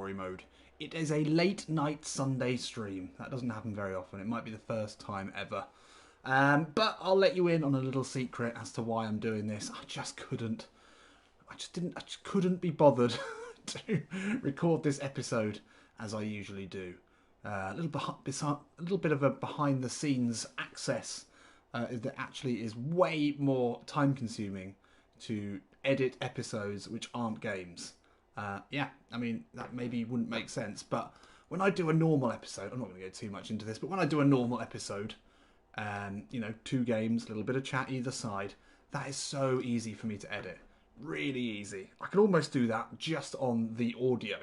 story mode. It is a late night Sunday stream. That doesn't happen very often. It might be the first time ever. But I'll let you in on a little secret as to why I'm doing this. I just couldn't be bothered to record this episode as I usually do. A little bit of a behind the scenes access that actually is way more time consuming to edit episodes which aren't games. I mean, that maybe wouldn't make sense, but when I do a normal episode, I'm not going to go too much into this, but when I do a normal episode, 2 games, a little bit of chat either side, that is so easy for me to edit. Really easy. I could almost do that just on the audio.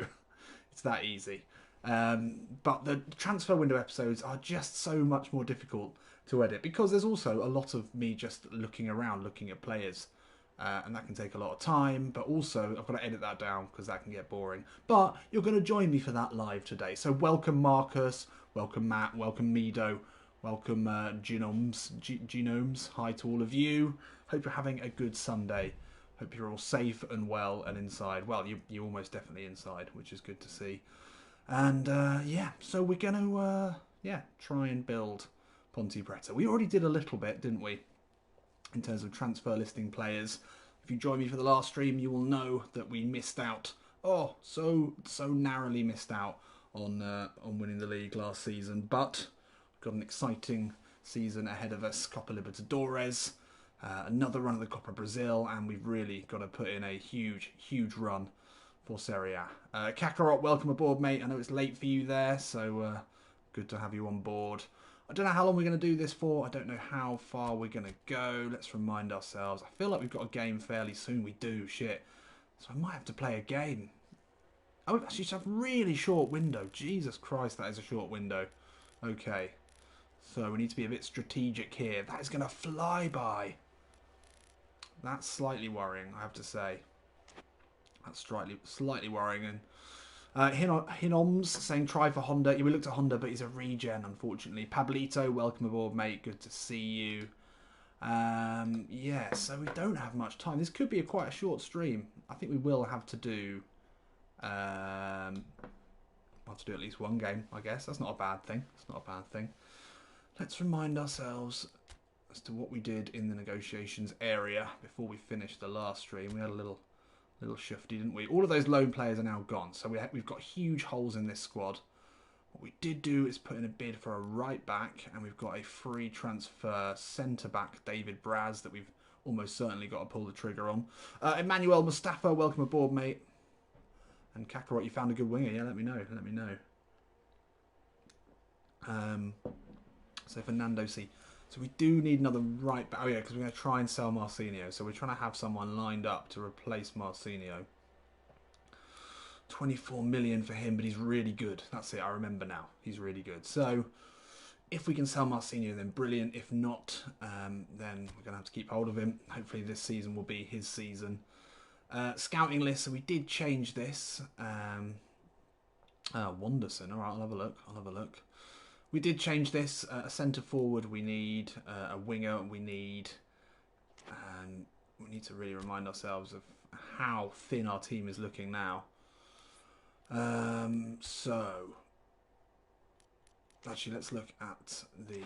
It's that easy. But the transfer window episodes are just so much more difficult to edit because there's also a lot of me just looking around, looking at players. And that can take a lot of time, but also I've got to edit that down because that can get boring. But you're going to join me for that live today. So welcome Marcus, welcome Matt, welcome Mido, welcome Genomes. Hi to all of you. Hope you're having a good Sunday. Hope you're all safe and well and inside. Well, you're almost definitely inside, which is good to see. And so we're going to try and build Ponte Preta. We already did a little bit, didn't we? In terms of transfer listing players. If you join me for the last stream, you will know that we missed out. Oh, so narrowly missed out on winning the league last season. But we've got an exciting season ahead of us. Copa Libertadores, another run of the Copa Brazil, and we've really got to put in a huge run for Serie A. Kakarot, welcome aboard, mate. I know it's late for you there, so good to have you on board. I don't know how long we're going to do this for. I don't know how far we're going to go. Let's remind ourselves. I feel like we've got a game fairly soon. We do. Shit. So I might have to play a game. Oh, actually, it's a really short window. Jesus Christ, that is a short window. Okay. So we need to be a bit strategic here. That is going to fly by. That's slightly worrying, I have to say. That's slightly worrying. And Hinoms saying try for Honda. Yeah, we looked at Honda, but he's a regen, unfortunately. Pablito, welcome aboard, mate. Good to see you. So we don't have much time. This could be quite a short stream. I think we will have to do... we'll have to do at least one game, I guess. That's not a bad thing. It's not a bad thing. Let's remind ourselves as to what we did in the negotiations area before we finished the last stream. We had a little shifty, didn't we? All of those loan players are now gone, so we've got huge holes in this squad. What we did do is put in a bid for a right back, and we've got a free transfer centre back, David Braz, that we've almost certainly got to pull the trigger on. Emmanuel Mustafa, welcome aboard, mate. And Kakarot, you found a good winger. Yeah, let me know. So Fernando C. So we do need another right back. Oh yeah, because we're going to try and sell Marcinho. So we're trying to have someone lined up to replace Marcinho. 24 million for him, but he's really good. That's it, I remember now. He's really good. So if we can sell Marcinho, then brilliant. If not, then we're going to have to keep hold of him. Hopefully this season will be his season. Scouting list. So we did change this. Wanderson. All right, I'll have a look. We did change this. A centre forward we need, a winger we need, and we need to really remind ourselves of how thin our team is looking now. So, actually let's look at the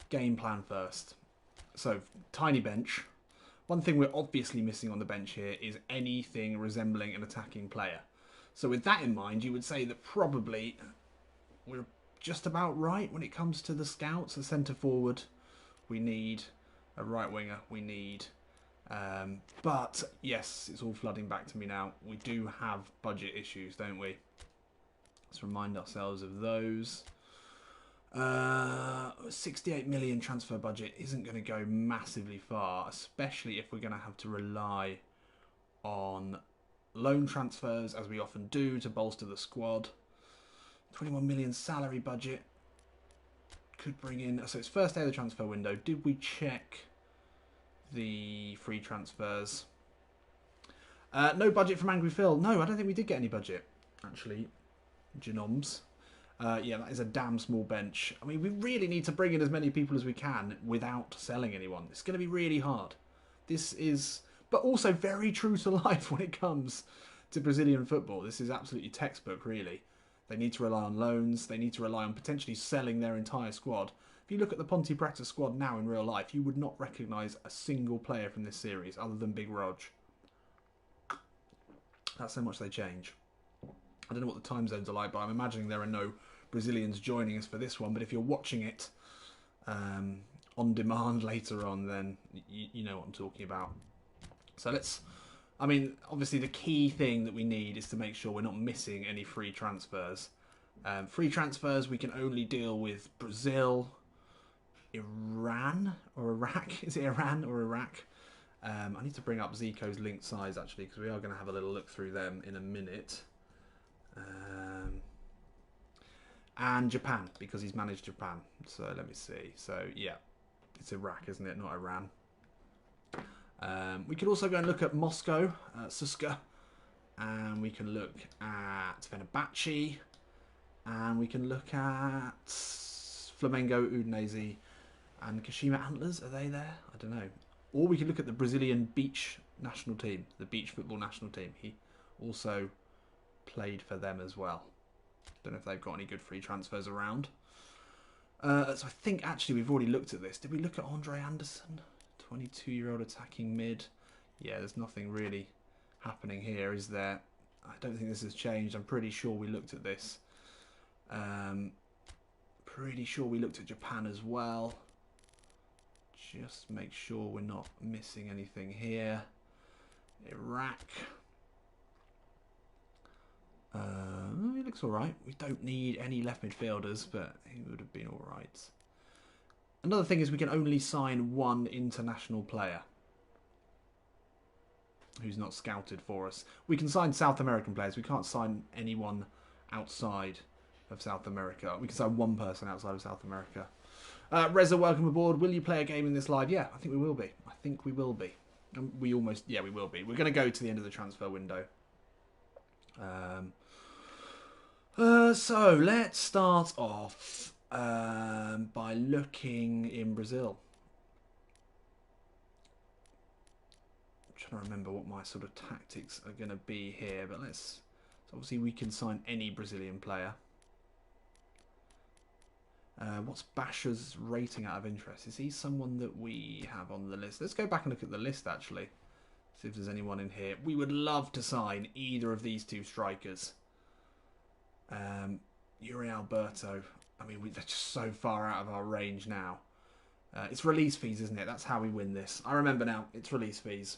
game plan first. So, tiny bench. One thing we're obviously missing on the bench here is anything resembling an attacking player. So with that in mind, you would say that probably... we're just about right when it comes to the scouts. A centre forward, we need a right winger, we need... but, yes, it's all flooding back to me now. We do have budget issues, don't we? Let's remind ourselves of those. 68 million transfer budget isn't going to go massively far, especially if we're going to have to rely on loan transfers, as we often do, to bolster the squad. 21 million salary budget could bring in... So it's first day of the transfer window. Did we check the free transfers? No budget from Angry Phil. No, I don't think we did get any budget, actually. Genomes. Yeah, that is a damn small bench. I mean, we really need to bring in as many people as we can without selling anyone. It's going to be really hard. This is... but also very true to life when it comes to Brazilian football. This is absolutely textbook, really. They need to rely on loans. They need to rely on potentially selling their entire squad. If you look at the Ponte Preta squad now in real life, you would not recognise a single player from this series other than Big Rog. That's how much they change. I don't know what the time zones are like, but I'm imagining there are no Brazilians joining us for this one. But if you're watching it on demand later on, then you know what I'm talking about. So let's... I mean, obviously the key thing that we need is to make sure we're not missing any free transfers. Free transfers, we can only deal with Brazil, Iran, or Iraq. Is it Iran or Iraq? I need to bring up Zico's linked size, actually, because we are going to have a little look through them in a minute. And Japan, because he's managed Japan. So let me see. So, yeah, it's Iraq, isn't it? Not Iran. We could also go and look at Moscow, Suska, and we can look at Fenerbahce, and we can look at Flamengo, Udinese, and Kashima Antlers. Are they there? I don't know. Or we could look at the Brazilian beach national team, the beach football national team. He also played for them as well. Don't know if they've got any good free transfers around. So I think actually we've already looked at this. Did we look at Andre Anderson? 22-year-old attacking mid. Yeah, there's nothing really happening here, is there? I don't think this has changed. I'm pretty sure we looked at this. Pretty sure we looked at Japan as well. Just make sure we're not missing anything here. Iraq. He looks alright. We don't need any left midfielders, but he would have been alright. Another thing is we can only sign one international player who's not scouted for us. We can sign South American players. We can't sign anyone outside of South America. We can sign one person outside of South America. Reza, welcome aboard. Will you play a game in this live? Yeah, I think we will be. I think we will be. We will be. We're going to go to the end of the transfer window. So let's start off by looking in Brazil. I'm trying to remember what my sort of tactics are going to be here, but let's... So obviously we can sign any Brazilian player. What's Basha's rating out of interest? Is he someone that we have on the list? Let's go back and look at the list, actually. See if there's anyone in here. We would love to sign either of these two strikers. Yuri Alberto. I mean, they're just so far out of our range now. It's release fees, isn't it? That's how we win this. I remember now. It's release fees.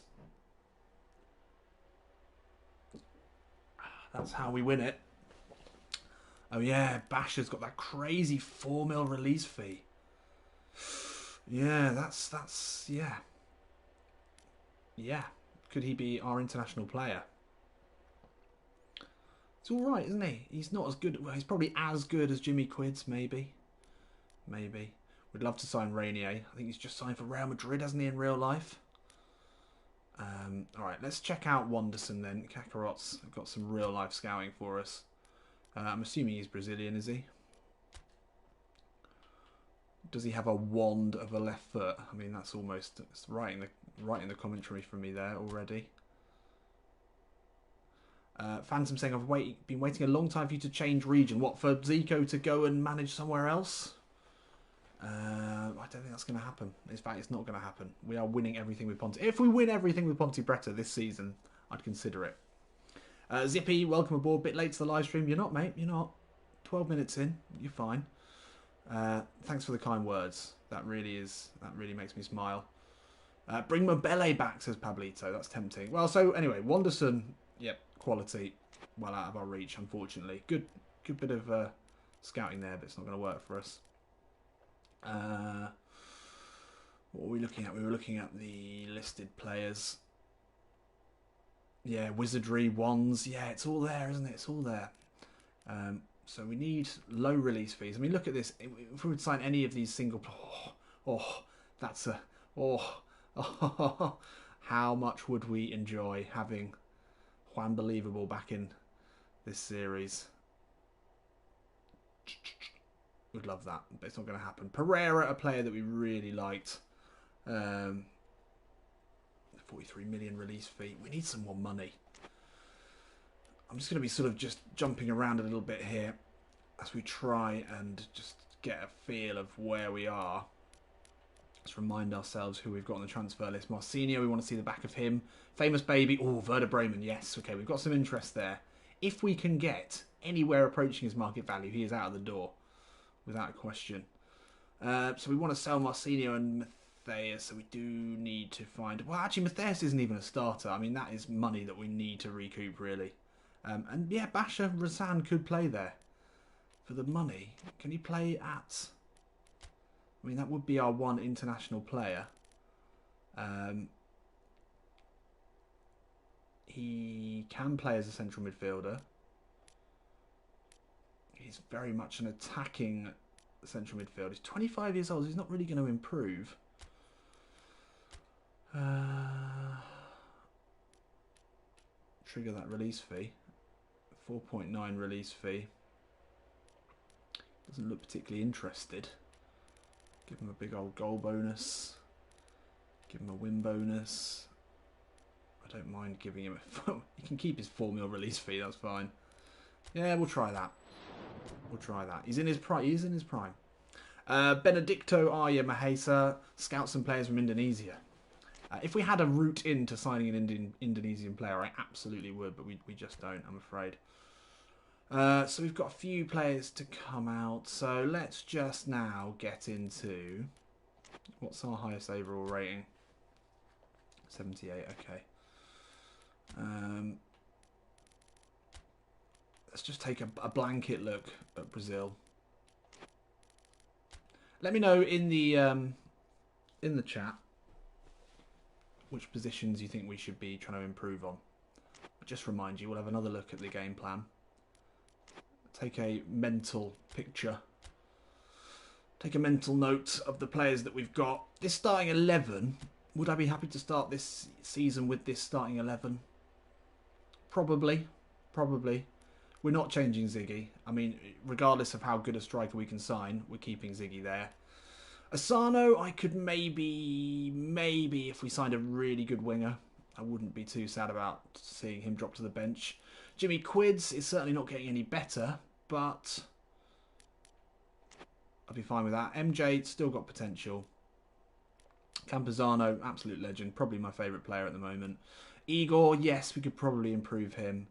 That's how we win it. Oh yeah, Basha's got that crazy 4 mil release fee. Yeah, that's yeah. Yeah. Could he be our international player? It's all right, isn't he? He's not as good. Well, he's probably as good as Jimmy Quids, maybe. Maybe. We'd love to sign Rainier. I think he's just signed for Real Madrid, hasn't he, in real life? All right, let's check out Wanderson then. Kakarot's got some real life scouting for us. I'm assuming he's Brazilian, is he? Does he have a wand of a left foot? I mean, that's almost it's right in the commentary from me there already. Phantom saying, I've been waiting a long time for you to change region. What, for Zico to go and manage somewhere else? I don't think that's going to happen. In fact, it's not going to happen. We are winning everything with Ponte. If we win everything with Ponte Preta this season, I'd consider it. Zippy, welcome aboard. Bit late to the live stream. You're not, mate. You're not. 12 minutes in. You're fine. Thanks for the kind words. That really makes me smile. Bring Mabele back, says Pablito. That's tempting. Well, so anyway, Wanderson, yep, quality. Well out of our reach, unfortunately. Good bit of scouting there, but it's not going to work for us. What were we looking at? We were looking at the listed players. Yeah, wizardry, wands. Yeah, it's all there, isn't it? It's all there. So we need low release fees. I mean, look at this. If we would sign any of these single... that's a... how much would we enjoy having Juan Believable back in this series? Would love that, but it's not going to happen. Pereira, a player that we really liked. 43 million release fee. We need some more money. I'm just going to be sort of just jumping around a little bit here as we try and just get a feel of where we are. Let's remind ourselves who we've got on the transfer list. Marcinho, we want to see the back of him. Famous Baby. Oh, Werder Bremen. Yes, okay, we've got some interest there. If we can get anywhere approaching his market value, he is out of the door, without a question. So we want to sell Marcinho and Matthias, so we do need to find... Well, actually, Matthias isn't even a starter. I mean, that is money that we need to recoup, really. And yeah, Basha Razan could play there for the money. Can he play at... I mean, that would be our one international player. He can play as a central midfielder. He's very much an attacking central midfielder. He's 25 years old. So he's not really going to improve. Trigger that release fee. 4.9 release fee. Doesn't look particularly interested. Give him a big old goal bonus. Give him a win bonus. I don't mind giving him a... He can keep his 4 mil release fee, that's fine. Yeah, we'll try that. We'll try that. He's in his prime. He is in his prime. Benedicto Arya Mahesa, scouts and players from Indonesia. If we had a route into signing an Indonesian player, I absolutely would, but we just don't, I'm afraid. So we've got a few players to come out. So let's just now get into... What's our highest overall rating? 78, okay. Let's just take a blanket look at Brazil. Let me know in the chat which positions you think we should be trying to improve on. Just remind you, we'll have another look at the game plan. Take a mental picture. Take a mental note of the players that we've got. This starting 11, would I be happy to start this season with this starting 11? Probably. Probably. We're not changing Ziggy. I mean, regardless of how good a striker we can sign, we're keeping Ziggy there. Asano, I could maybe if we signed a really good winger, I wouldn't be too sad about seeing him drop to the bench. Jimmy Quids is certainly not getting any better, but I'd be fine with that. MJ, still got potential. Campazano, absolute legend. Probably my favourite player at the moment. Igor, yes, we could probably improve him.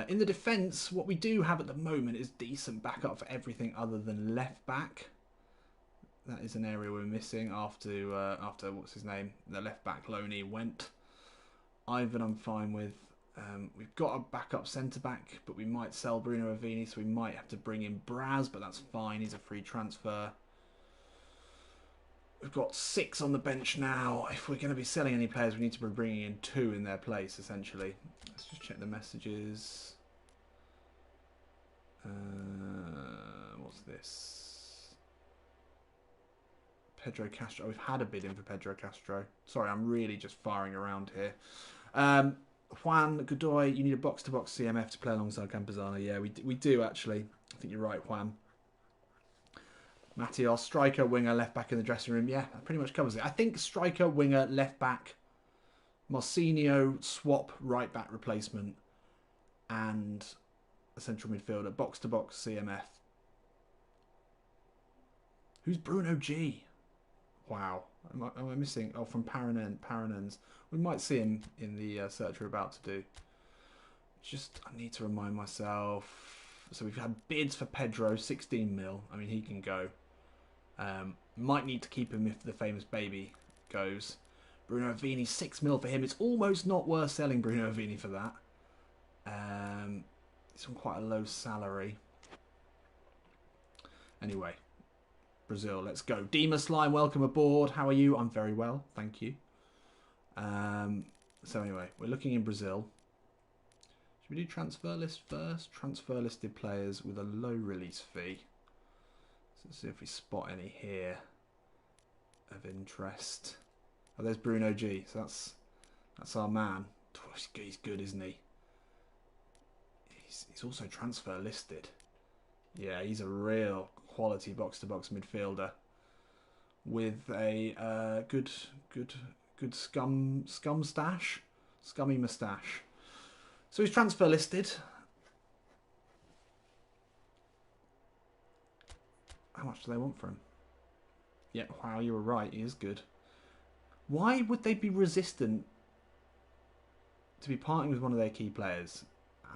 In the defence, what we do have at the moment is decent backup for everything other than left back. That is an area we're missing after what's his name? The left back Loney went. Ivan I'm fine with. We've got a backup centre-back, but we might sell Bruno Avini, so we might have to bring in Braz, but that's fine. He's a free transfer. We've got 6 on the bench now. If we're going to be selling any players, we need to be bringing in 2 in their place, essentially. Let's just check the messages. What's this? Pedro Castro. We've had a bid in for Pedro Castro. Sorry, I'm really just firing around here. Juan Godoy, you need a box-to-box CMF to play alongside Campazano. Yeah, we do actually. I think you're right, Juan. Matios, striker, winger, left back in the dressing room. Yeah, that pretty much covers it. I think striker, winger, left back, Marcinho, swap, right back replacement, and a central midfielder. Box-to-box CMF. Who's Bruno G? Wow. Am I missing? Oh, from Paranens. We might see him in the search we're about to do. I need to remind myself. So we've had bids for Pedro, 16 mil. I mean, he can go. Might need to keep him if the famous baby goes. Bruno Avini, 6 mil for him. It's almost not worth selling Bruno Avini for that. It's on quite a low salary. Anyway. Brazil, let's go. Dima Slime, welcome aboard. How are you? I'm very well, thank you. So anyway, we're looking in Brazil. Should we do transfer list first? Transfer listed players with a low release fee. So let's see if we spot any here of interest. Oh, there's Bruno G. So that's our man. He's good, isn't he? He's also transfer listed. Yeah, he's a real quality box-to-box midfielder with a good scummy moustache. So he's transfer listed. How much do they want for him? Yeah, wow, you were right. He is good. Why would they be resistant to be parting with one of their key players,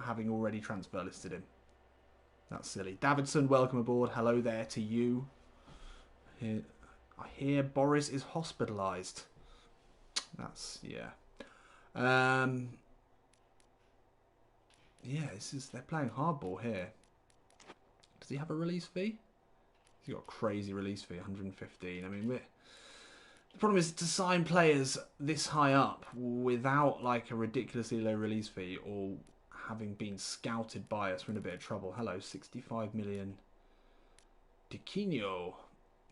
having already transfer listed him? That's silly. Davidson, welcome aboard. Hello there to you. I hear Boris is hospitalised. That's, yeah. Yeah, they're playing hardball here. Does he have a release fee? He's got a crazy release fee, 115. I mean, the problem is to sign players this high up without like a ridiculously low release fee or having been scouted by us. We're in a bit of trouble. Hello, 65 million. Diquinho,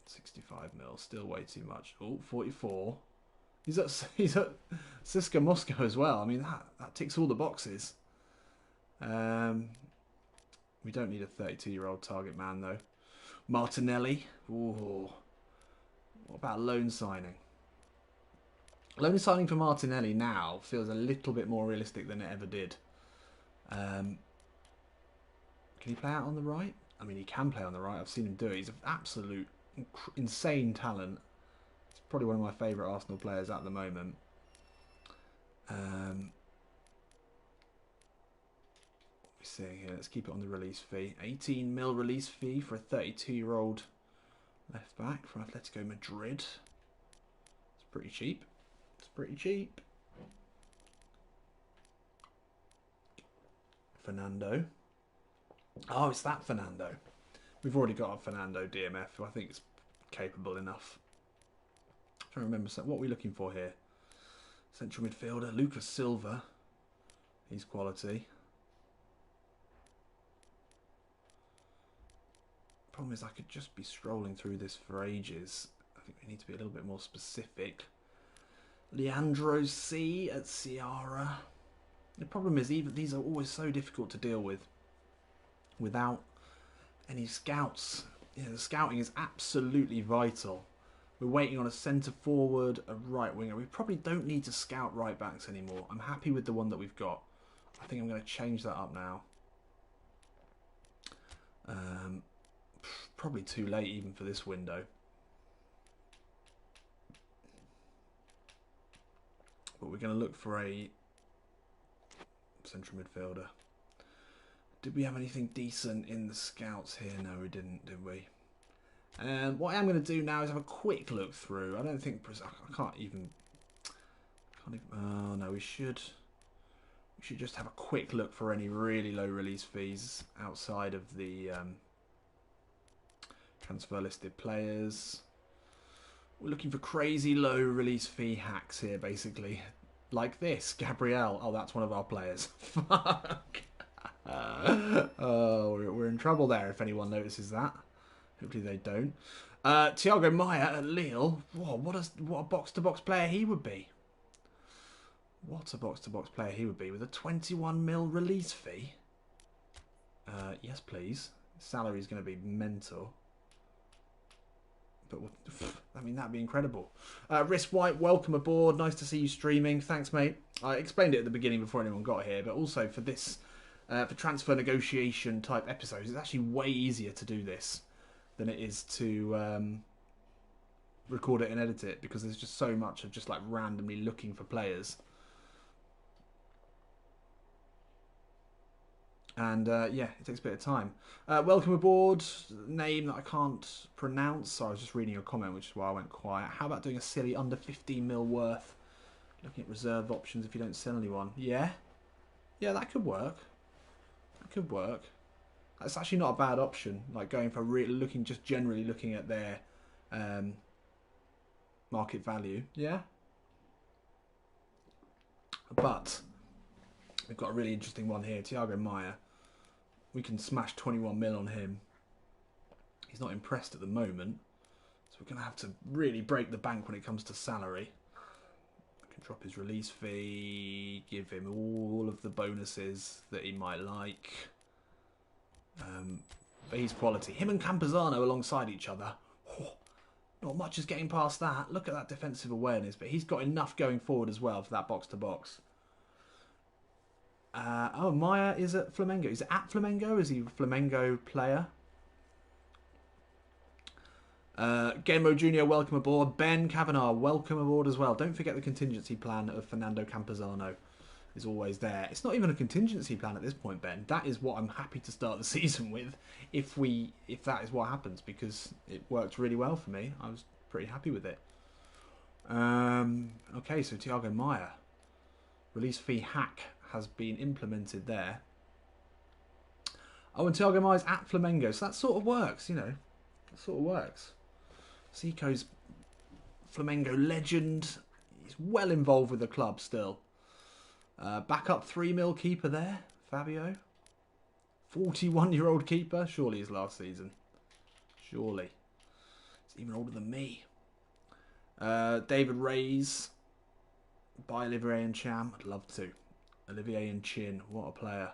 65 mil, still way too much. Oh, 44. He's at Cisco Moscow as well. I mean, that ticks all the boxes. We don't need a 32-year-old target man though. Martinelli. Ooh. What about loan signing? Loan signing for Martinelli now feels a little bit more realistic than it ever did. Can he play out on the right? I mean, he can play on the right. I've seen him do it. He's an absolute insane talent. He's probably one of my favourite Arsenal players at the moment. What are we seeing here? Let's keep it on the release fee. 18 mil release fee for a 32-year-old left back from Atletico Madrid. It's pretty cheap. It's pretty cheap. Fernando. Oh, it's that Fernando. We've already got a Fernando DMF who I think is capable enough. I'm trying to remember what are we looking for here. Central midfielder, Lucas Silva. He's quality. Problem is I could just be strolling through this for ages. I think we need to be a little bit more specific. Leandro C at Ciara. The problem is even these are always so difficult to deal with without any scouts. Yeah, the scouting is absolutely vital. We're waiting on a centre forward, a right winger. We probably don't need to scout right backs anymore. I'm happy with the one that we've got. I think I'm going to change that up now. Probably too late even for this window. But we're going to look for a central midfielder. Did we have anything decent in the scouts here? No, we didn't, did we? And what I am going to do now is have a quick look through. I don't think I can't even. Oh no, we should just have a quick look for any really low release fees outside of the transfer listed players. We're looking for crazy low release fee hacks here, basically. Like this, Gabriel. Oh, that's one of our players. Fuck. Oh, we're in trouble there if anyone notices that. Hopefully they don't. Thiago Maya at Lille. Whoa, what a box-to-box player he would be. What a box-to-box player he would be with a 21 mil release fee. Yes, please. Salary's going to be mental. But I mean, that'd be incredible. Risk White, welcome aboard. Nice to see you streaming. Thanks, mate. I explained it at the beginning before anyone got here, but also for this, for transfer negotiation type episodes, it's actually way easier to do this than it is to record it and edit it, because there's just so much of just like randomly looking for players. And yeah, it takes a bit of time. Welcome aboard. Name that I can't pronounce. So I was just reading your comment, which is why I went quiet. How about doing a silly under 15 mil worth? Looking at reserve options if you don't sell anyone. Yeah? Yeah, that could work. That could work. That's actually not a bad option. Like going for just generally looking at their market value. Yeah? But we've got a really interesting one here. Thiago Maya. We can smash 21 mil on him. He's not impressed at the moment. So we're going to have to really break the bank when it comes to salary. I can drop his release fee. Give him all of the bonuses that he might like. But he's quality. Him and Campazano alongside each other. Oh, not much is getting past that. Look at that defensive awareness. But he's got enough going forward as well for that box-to-box. Oh, Maya is at Flamengo. Is it at Flamengo? Is he a Flamengo player? Genmo Jr., welcome aboard. Ben Kavanagh, welcome aboard as well. Don't forget the contingency plan of Fernando Campuzano is always there. It's not even a contingency plan at this point, Ben. That is what I'm happy to start the season with, if that is what happens, because it worked really well for me. I was pretty happy with it. Okay, so Thiago Maia. Release fee hack has been implemented there. Oh, and Thiago Maia's at Flamengo, so that sort of works, you know. That sort of works. Zico's Flamengo legend. He's well involved with the club still. Backup 3 mil keeper there, Fabio. 41-year-old keeper. Surely his last season. Surely. He's even older than me. David Reyes. By Olivier and Cham. I'd love to. Olivier and Chin. What a player.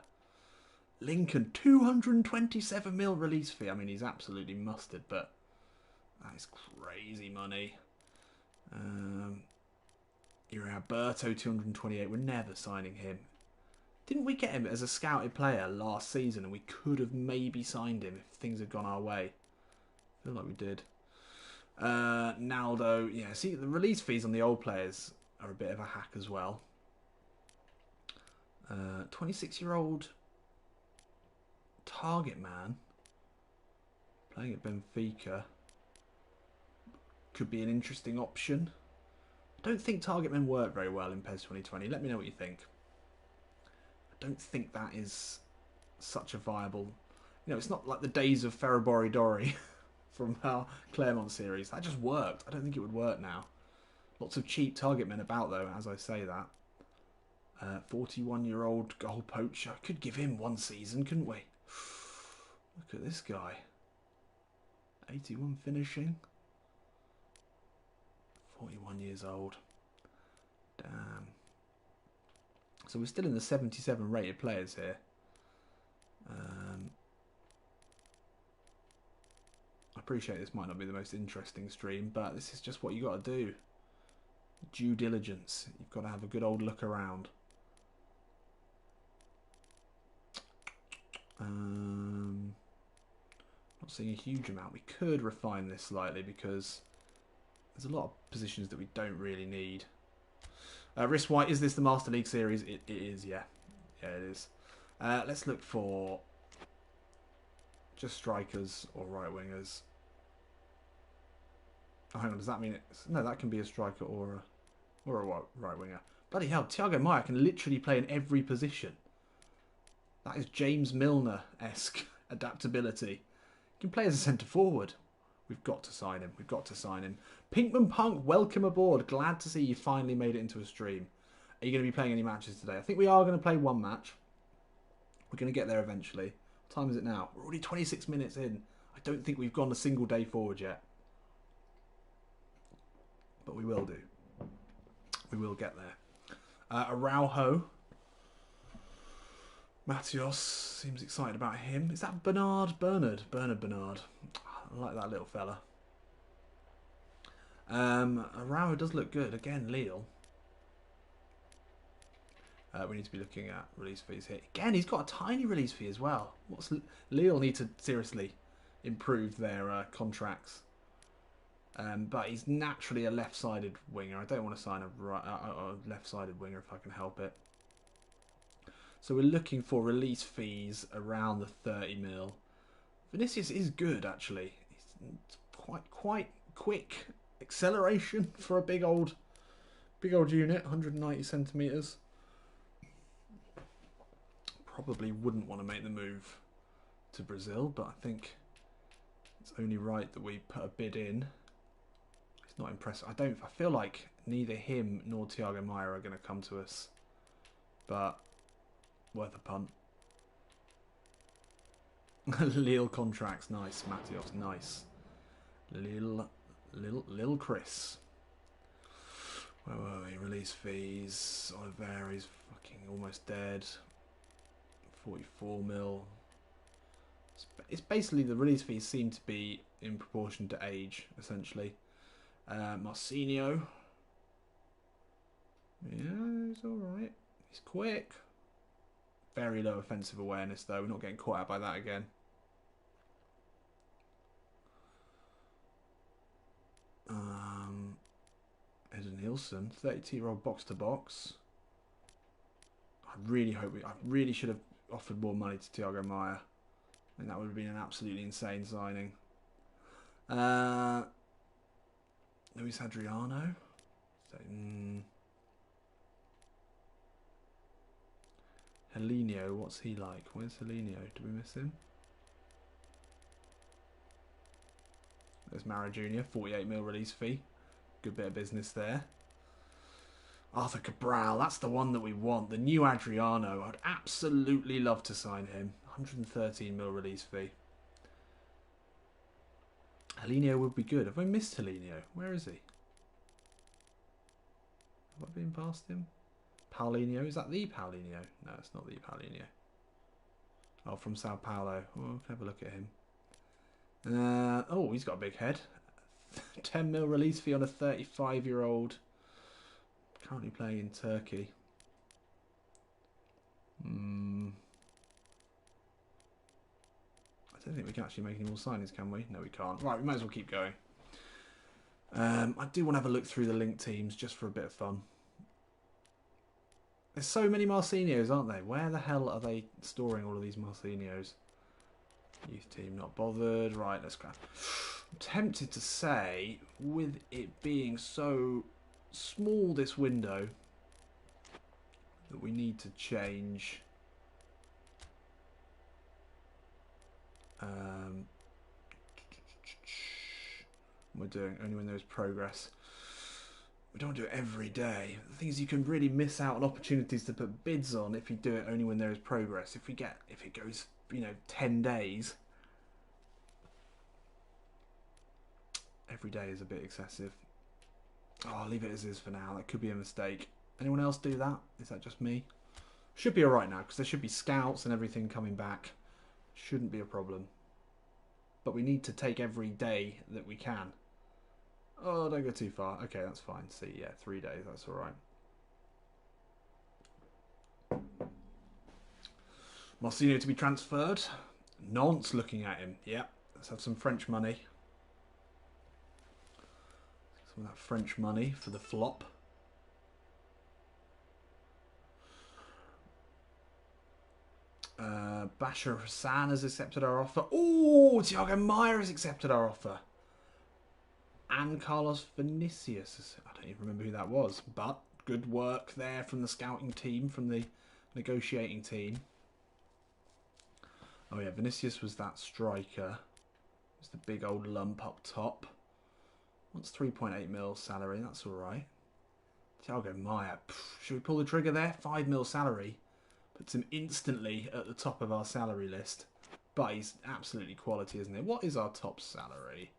Lincoln. 227 mil release fee. I mean, he's absolutely mustard, but that is crazy money. Alberto, 228. We're never signing him. Didn't we get him as a scouted player last season, and we could have maybe signed him if things had gone our way? I feel like we did. Naldo, yeah. See, the release fees on the old players are a bit of a hack as well. 26-year-old target man playing at Benfica could be an interesting option. I don't think target men work very well in PES 2020. Let me know what you think. I don't think that is such a viable... You know, it's not like the days of Ferrobori Dori from our Claremont series. That just worked. I don't think it would work now. Lots of cheap target men about, though, as I say that. 41-year-old goal poacher. Could give him one season, couldn't we? Look at this guy. 81 finishing. 41 years old. Damn. So we're still in the 77 rated players here. I appreciate this might not be the most interesting stream, but this is just what you got to do. Due diligence. You've got to have a good old look around. Not seeing a huge amount. We could refine this slightly because there's a lot of positions that we don't really need. Wrist White, is this the Master League series? It is, yeah. Yeah, it is. Let's look for just strikers or right wingers. Oh, hang on, does that mean it's... No, that can be a striker or a right winger. Bloody hell, Thiago Maia can literally play in every position. That is James Milner-esque adaptability. He can play as a centre forward. We've got to sign him. We've got to sign him. Pinkman Punk, welcome aboard. Glad to see you finally made it into a stream. Are you going to be playing any matches today? I think we are going to play one match. We're going to get there eventually. What time is it now? We're already 26 minutes in. I don't think we've gone a single day forward yet. But we will do. We will get there. Araujo. Matios seems excited about him. Is that Bernard? Bernard. I like that little fella. Araujo does look good. Again, Lille. We need to be looking at release fees here. Again, he's got a tiny release fee as well. Lille need to seriously improve their contracts. But he's naturally a left-sided winger. I don't want to sign a left-sided winger if I can help it. So we're looking for release fees around the 30 mil. Vinicius is good, actually. He's quite quick acceleration for a big old unit, 190 centimeters. Probably wouldn't want to make the move to Brazil, but I think it's only right that we put a bid in. He's not impressive. I feel like neither him nor Thiago Maia are going to come to us, but worth a punt. Lille contracts, nice. Matios, nice. Lil Chris. Where were we? Release fees. Oliveira's fucking almost dead. 44 mil. It's basically the release fees seem to be in proportion to age, essentially. Marcinho. Yeah, he's alright. He's quick. Very low offensive awareness, though. We're not getting caught out by that again. Ed Nielsen, 32-year-old box to box. I really hope I really should have offered more money to Thiago Maya. I think that would have been an absolutely insane signing. Luis Adriano. Helenio, what's he like? Where's Helenio? Do we miss him? There's Mara Jr., 48 mil release fee. Good bit of business there. Arthur Cabral, that's the one that we want. The new Adriano. I'd absolutely love to sign him. 113 mil release fee. Helenio would be good. Have I missed Helenio? Where is he? Have I been past him? Paulinho, is that the Paulinho? No, it's not the Paulinho. Oh, from Sao Paulo. Oh, can have a look at him. Oh, he's got a big head. 10 mil release fee on a 35-year-old. Currently playing in Turkey. I don't think we can actually make any more signings, can we? No, we can't. Right, we might as well keep going. I do want to have a look through the linked teams just for a bit of fun. There's so many Marcinhos, aren't they? Where the hell are they storing all of these Marcinhos? Youth team not bothered. Right, let's go. I'm tempted to say, with it being so small this window, that we need to change we're doing only when there's progress. We don't do it every day. The thing is, you can really miss out on opportunities to put bids on if you do it only when there is progress. If it goes, 10 days, every day is a bit excessive. Oh, I'll leave it as is for now. That could be a mistake. Anyone else do that? Is that just me? Should be alright now, because there should be scouts and everything coming back. Shouldn't be a problem. But we need to take every day that we can. Oh, don't go too far. Okay, that's fine. See, yeah, 3 days. That's alright. Marcinho to be transferred. Nantes looking at him. Yep. Let's have some French money. Some of that French money for the flop. Bashar Hassan has accepted our offer. Oh, Thiago Maya has accepted our offer. And Carlos Vinicius. I don't even remember who that was. But good work there from the scouting team, from the negotiating team. Oh yeah, Vinicius was that striker. It's the big old lump up top. Wants 3.8 mil salary. That's all right. Thiago Maya. Should we pull the trigger there? 5 mil salary. Puts him instantly at the top of our salary list. But he's absolutely quality, isn't it? What is our top salary?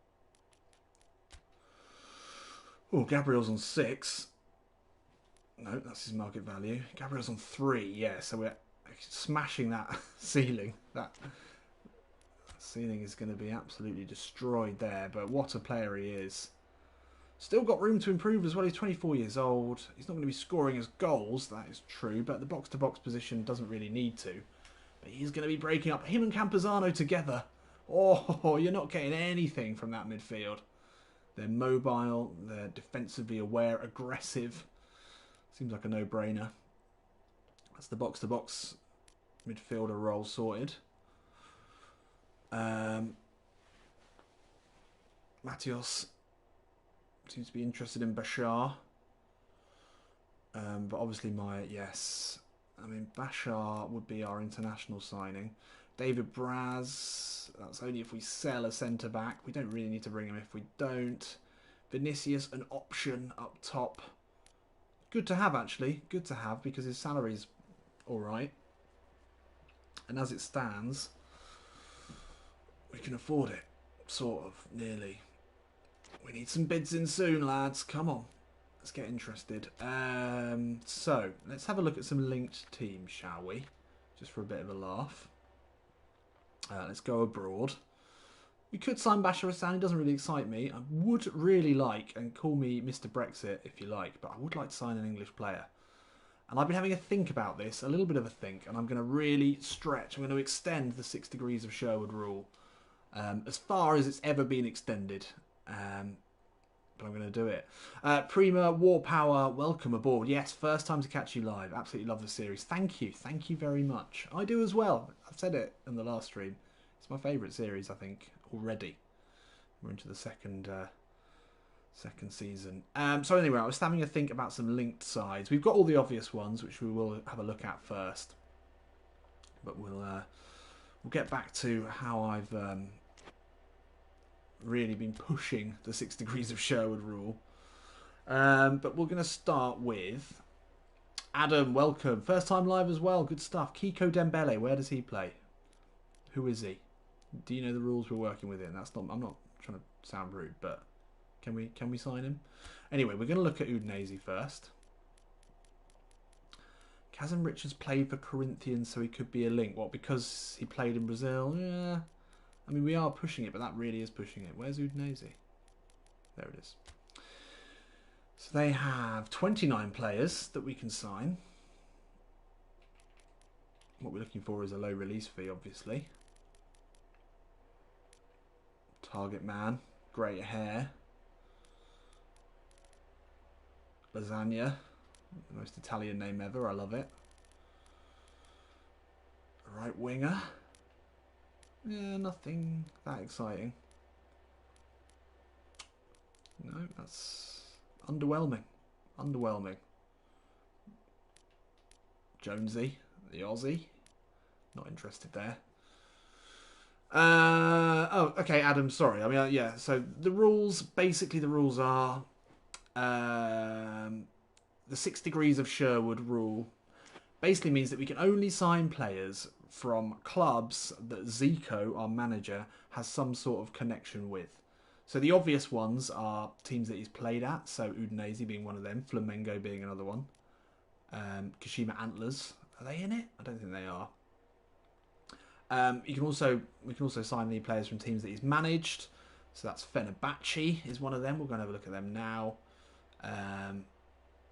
Oh, Gabriel's on 6. No, that's his market value. Gabriel's on 3. Yeah, so we're smashing that ceiling. That ceiling is going to be absolutely destroyed there. But what a player he is. Still got room to improve as well. He's 24 years old. He's not going to be scoring as goals, that is true. But the box-to-box position doesn't really need to. But he's going to be breaking up. Him and Campazano together. Oh, you're not getting anything from that midfield. They're mobile. They're defensively aware, aggressive. Seems like a no-brainer. That's the box-to-box midfielder role sorted. Matios seems to be interested in Bashar. But obviously yes. I mean, Bashar would be our international signing. David Braz, that's only if we sell a centre-back. We don't really need to bring him if we don't. Vinicius, an option up top. Good to have, actually. Good to have, because his salary's alright. And as it stands, we can afford it. Sort of, nearly. We need some bids in soon, lads. Come on. Let's get interested. So, let's have a look at some linked teams, shall we? Just for a bit of a laugh. Let's go abroad. We could sign Bashar Hassan. He doesn't really excite me. I would really like, and call me Mr. Brexit if you like, but I would like to sign an English player. And I've been having a think about this, a little bit of a think, and I'm going to really stretch. I'm going to extend the 6 degrees of Sherwood rule as far as it's ever been extended. but I'm going to do it. Prima War Power, welcome aboard. Yes, first time to catch you live. Absolutely love the series. Thank you very much. I do as well. I've said it in the last stream. It's my favourite series, I think, already. We're into the second season. So anyway, I was having a think about some linked sides. We've got all the obvious ones, which we will have a look at first. But we'll get back to how I've really been pushing the 6 degrees of Sherwood rule. But we're going to start with Adam. Welcome, first time live as well. Good stuff. Kiko Dembele, where does he play? Who is he? Do you know the rules we're working within? That's not. I'm not trying to sound rude, but can we sign him? Anyway, we're going to look at Udinese first. Kazim Richards played for Corinthians, so he could be a link. What, because he played in Brazil? Yeah. I mean, we are pushing it, but that really is pushing it. Where's Udinese? There it is. So they have 29 players that we can sign. What we're looking for is a low release fee, obviously. Target man. Great hair. Lasagna. The most Italian name ever. I love it. Right winger. Yeah, nothing that exciting. No, that's underwhelming. Underwhelming. Jonesy, the Aussie. Not interested there. Oh, okay, Adam, sorry. I mean, yeah, so the rules, basically the rules are the 6 degrees of Sherwood rule basically means that we can only sign players from clubs that Zico, our manager, has some sort of connection with. So the obvious ones are teams that he's played at, so Udinese being one of them, Flamengo being another one, Kashima Antlers, are they in it? I don't think they are. We can also sign any players from teams that he's managed. So that's Fenerbahce is one of them. We're going to have a look at them now.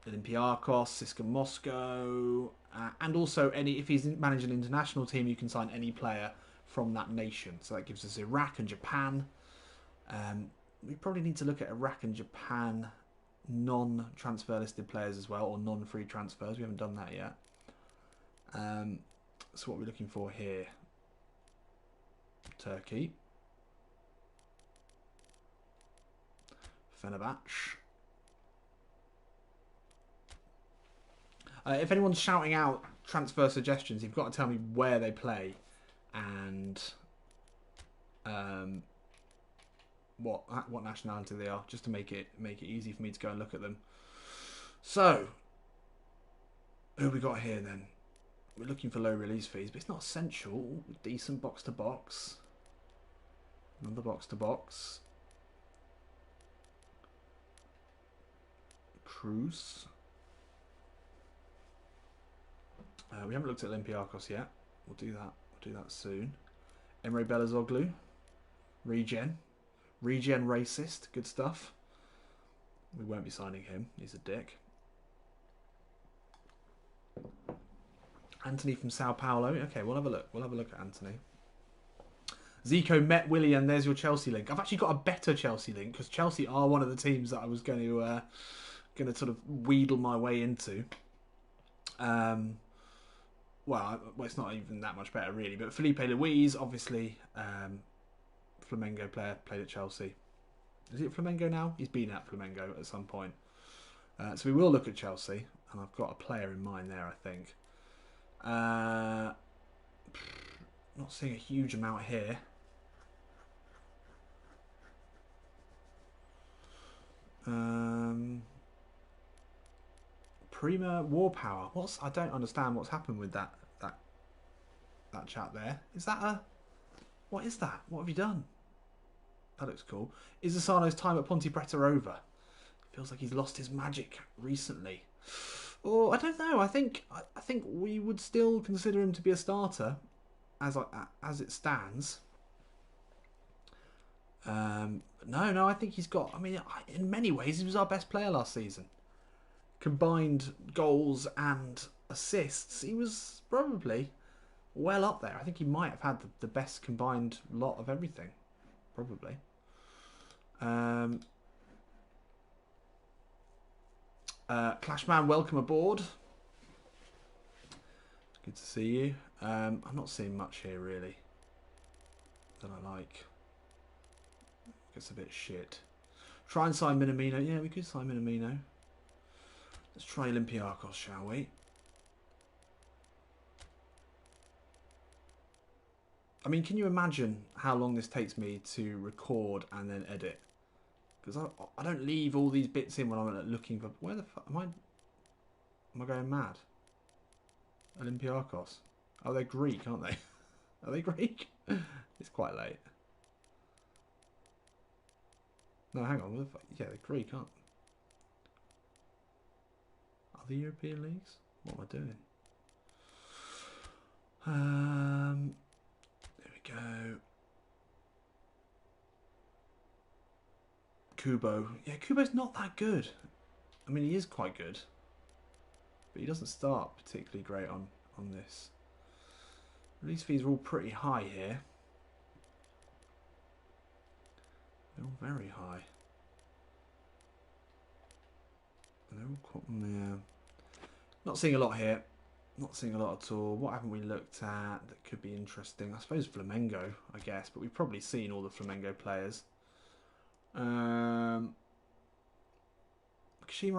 Olympiacos, CSKA Moscow, and also if he's managed an international team, you can sign any player from that nation. So that gives us Iraq and Japan. We probably need to look at Iraq and Japan non-transfer listed players as well, or non-free transfers. We haven't done that yet. So what we're looking for here. Turkey. Fenerbahce. If anyone's shouting out transfer suggestions, you've got to tell me where they play and what nationality they are, just to make it easy for me to go and look at them. So, who have we got here then? We're looking for low release fees, but it's not essential. Decent box to box. Another box to box. Cruz. We haven't looked at Olympiacos yet. We'll do that. We'll do that soon. Emre Belözoğlu. Regen racist. Good stuff. We won't be signing him. He's a dick. Anthony from Sao Paulo. Okay, we'll have a look. We'll have a look at Anthony. Zico met Willie, and there's your Chelsea link. I've actually got a better Chelsea link because Chelsea are one of the teams that I was going to sort of wheedle my way into. Well, it's not even that much better really. But Felipe Luis, obviously, Flamengo player, played at Chelsea. Is he at Flamengo now? He's been at Flamengo at some point. So we will look at Chelsea, and I've got a player in mind there, I think. Not seeing a huge amount here. Prima War Power. I don't understand what's happened with that chat there. Is that a... What is that? What have you done? That looks cool. Is Asano's time at Ponte Preta over? Feels like he's lost his magic recently. Oh, I don't know. I think we would still consider him to be a starter as it stands. No, I think he's got... I mean, in many ways, he was our best player last season. Combined goals and assists, he was probably well up there. I think he might have had the best combined lot of everything. Probably. Clashman, welcome aboard. Good to see you. I'm not seeing much here really that I like. It's a bit shit. Try and sign Minamino. Yeah, we could sign Minamino. Let's try Olympiacos, shall we? I mean, can you imagine how long this takes me to record and then edit? Because I don't leave all these bits in when I'm looking for... Where the fuck am I? Am I going mad? Olympiacos. Oh, they're Greek, aren't they? Are they Greek? It's quite late. No, hang on. Yeah, they're Greek, aren't they? Are they European leagues? What am I doing? There we go. Kubo. Yeah, Kubo's not that good. I mean, he is quite good. But he doesn't start particularly great on this. Release fees are all pretty high here. They're all very high. They're all quite, yeah. Not seeing a lot here. Not seeing a lot at all. What haven't we looked at that could be interesting? I suppose Flamengo, I guess. But we've probably seen all the Flamengo players. Kashima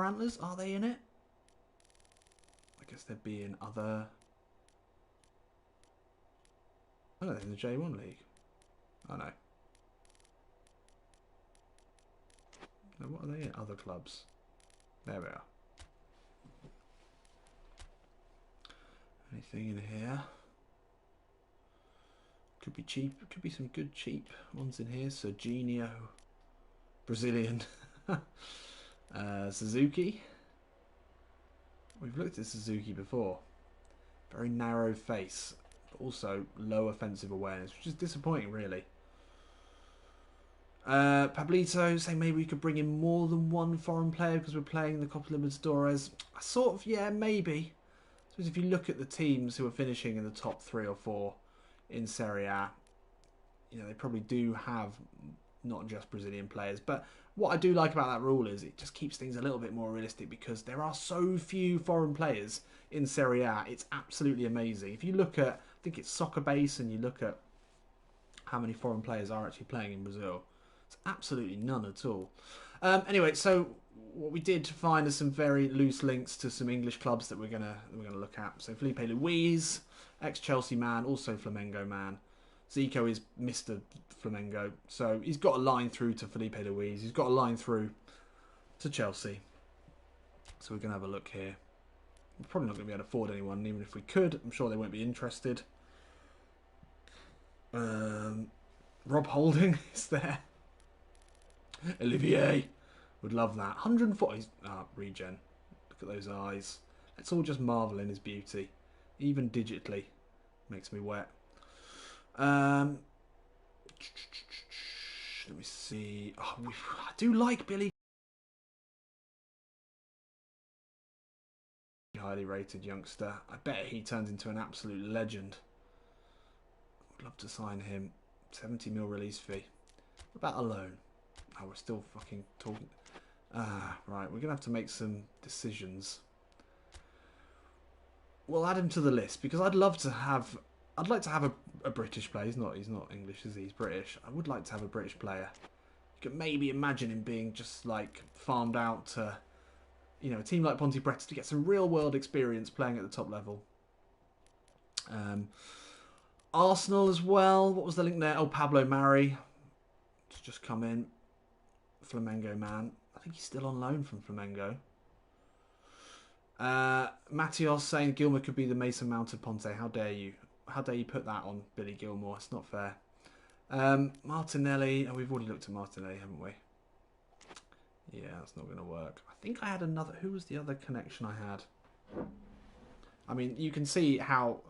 Antlers, are they in it? I guess they'd be in other... Oh, they're in the J1 League. Oh, no. No, what are they in? Other clubs. There we are. Anything in here? Could be cheap. Could be some good cheap ones in here. Serginho. Brazilian. Suzuki. We've looked at Suzuki before. Very narrow face. But also low offensive awareness, which is disappointing, really. Pablito saying maybe we could bring in more than one foreign player because we're playing the Copa Libertadores. Sort of, yeah, maybe. I suppose if you look at the teams who are finishing in the top 3 or 4 in Serie A, you know, they probably do have not just Brazilian players. But what I do like about that rule is it just keeps things a little bit more realistic because there are so few foreign players in Serie A. It's absolutely amazing. If you look at, I think it's Soccer Base, and you look at how many foreign players are actually playing in Brazil, it's absolutely none at all. Anyway, so what we did find are some very loose links to some English clubs that we're gonna look at. So Felipe Luis, ex-Chelsea man, also Flamengo man. Zico is Mr. Flamengo, so he's got a line through to Felipe Luis. He's got a line through to Chelsea. So we're gonna have a look here. We're probably not gonna be able to afford anyone, even if we could. I'm sure they won't be interested. Rob Holding is there. Olivier would love that. 140. Regen. Look at those eyes. Let's all just marvel in his beauty. Even digitally. Makes me wet. Let me see. Oh, I do like Billy. Highly rated youngster. I bet he turns into an absolute legend. I'd love to sign him. 70 mil release fee. What about a loan? Oh, we're still fucking talking. Right, we're gonna have to make some decisions. We'll add him to the list because I'd like to have a British player. He's not English, is he? He's British. I would like to have a British player. You could maybe imagine him being just like farmed out to, you know, a team like Ponte Preta to get some real world experience playing at the top level. Arsenal as well. What was the link there? Oh, Pablo Mari. It's just come in. Flamengo man. I think he's still on loan from Flamengo. Matios saying Gilmour could be the Mason Mount of Ponte. How dare you? How dare you put that on Billy Gilmour? It's not fair. Martinelli. Oh, we've already looked at Martinelli, haven't we? Yeah, that's not going to work. I think I had another... Who was the other connection I had? I mean, you can see how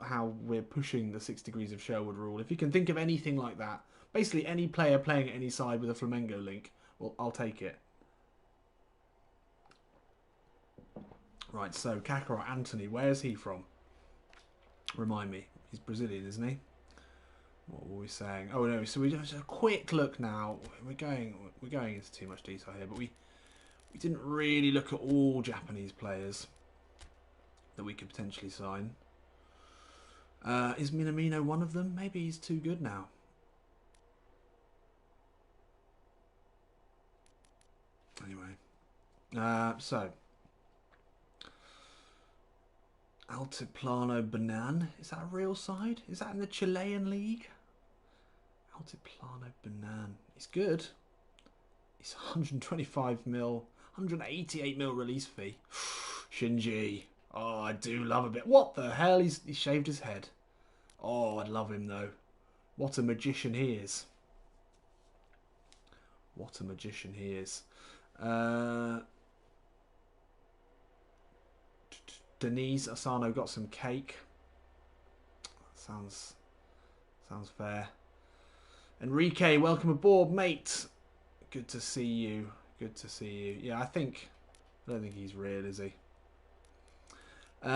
we're pushing the 6 degrees of Sherwood rule. If you can think of anything like that, basically any player playing at any side with a Flamengo link, well, I'll take it. Right, so Kaká Anthony, where is he from? Remind me. He's Brazilian, isn't he? What were we saying? Oh no, so we just a quick look now. We're going into too much detail here, but we We didn't really look at all Japanese players that we could potentially sign. Is Minamino one of them? Maybe he's too good now. Anyway, so Altiplano Banan, is that a real side? Is that in the Chilean league? Altiplano Banan, he's good. He's 125 mil, 188 mil release fee. Shinji, oh, I do love a bit. What the hell? He shaved his head. Oh, I'd love him though. What a magician he is. What a magician he is. Denise Asano got some cake. Sounds fair. Enrique, welcome aboard, mate. Good to see you. Good to see you. Yeah, I don't think he's real, is he? Lots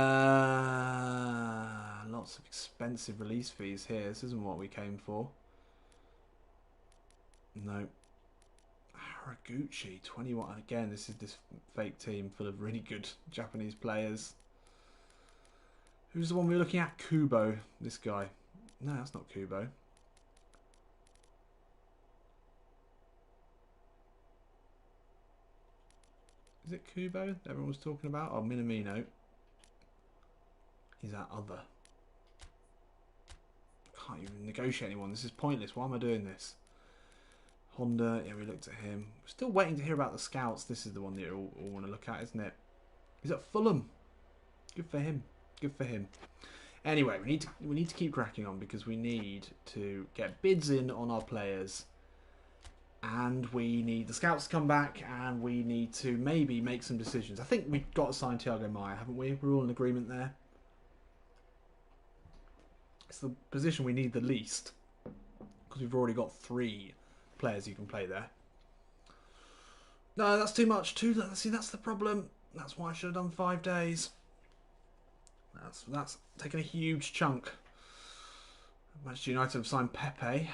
of expensive release fees here. This isn't what we came for. No. Haraguchi, 21. Again, this is this fake team full of really good Japanese players. Who's the one we were looking at? Kubo. This guy. No, that's not Kubo. Is it Kubo that everyone was talking about? Oh, Minamino. He's that other. Can't even negotiate anyone. This is pointless. Why am I doing this? Honda. Yeah, we looked at him. We're still waiting to hear about the scouts. This is the one that you all want to look at, isn't it? He's at Fulham. Good for him. Good for him. Anyway, we need to keep cracking on because we need to get bids in on our players, and we need the scouts to come back, and we need to maybe make some decisions. I think we've got to sign Thiago Maia, haven't we? We're all in agreement there. It's the position we need the least because we've already got 3 players who can play there. No, that's too much. See, that's the problem. That's why I should have done 5 days. That's taken a huge chunk. Manchester United have signed Pepe.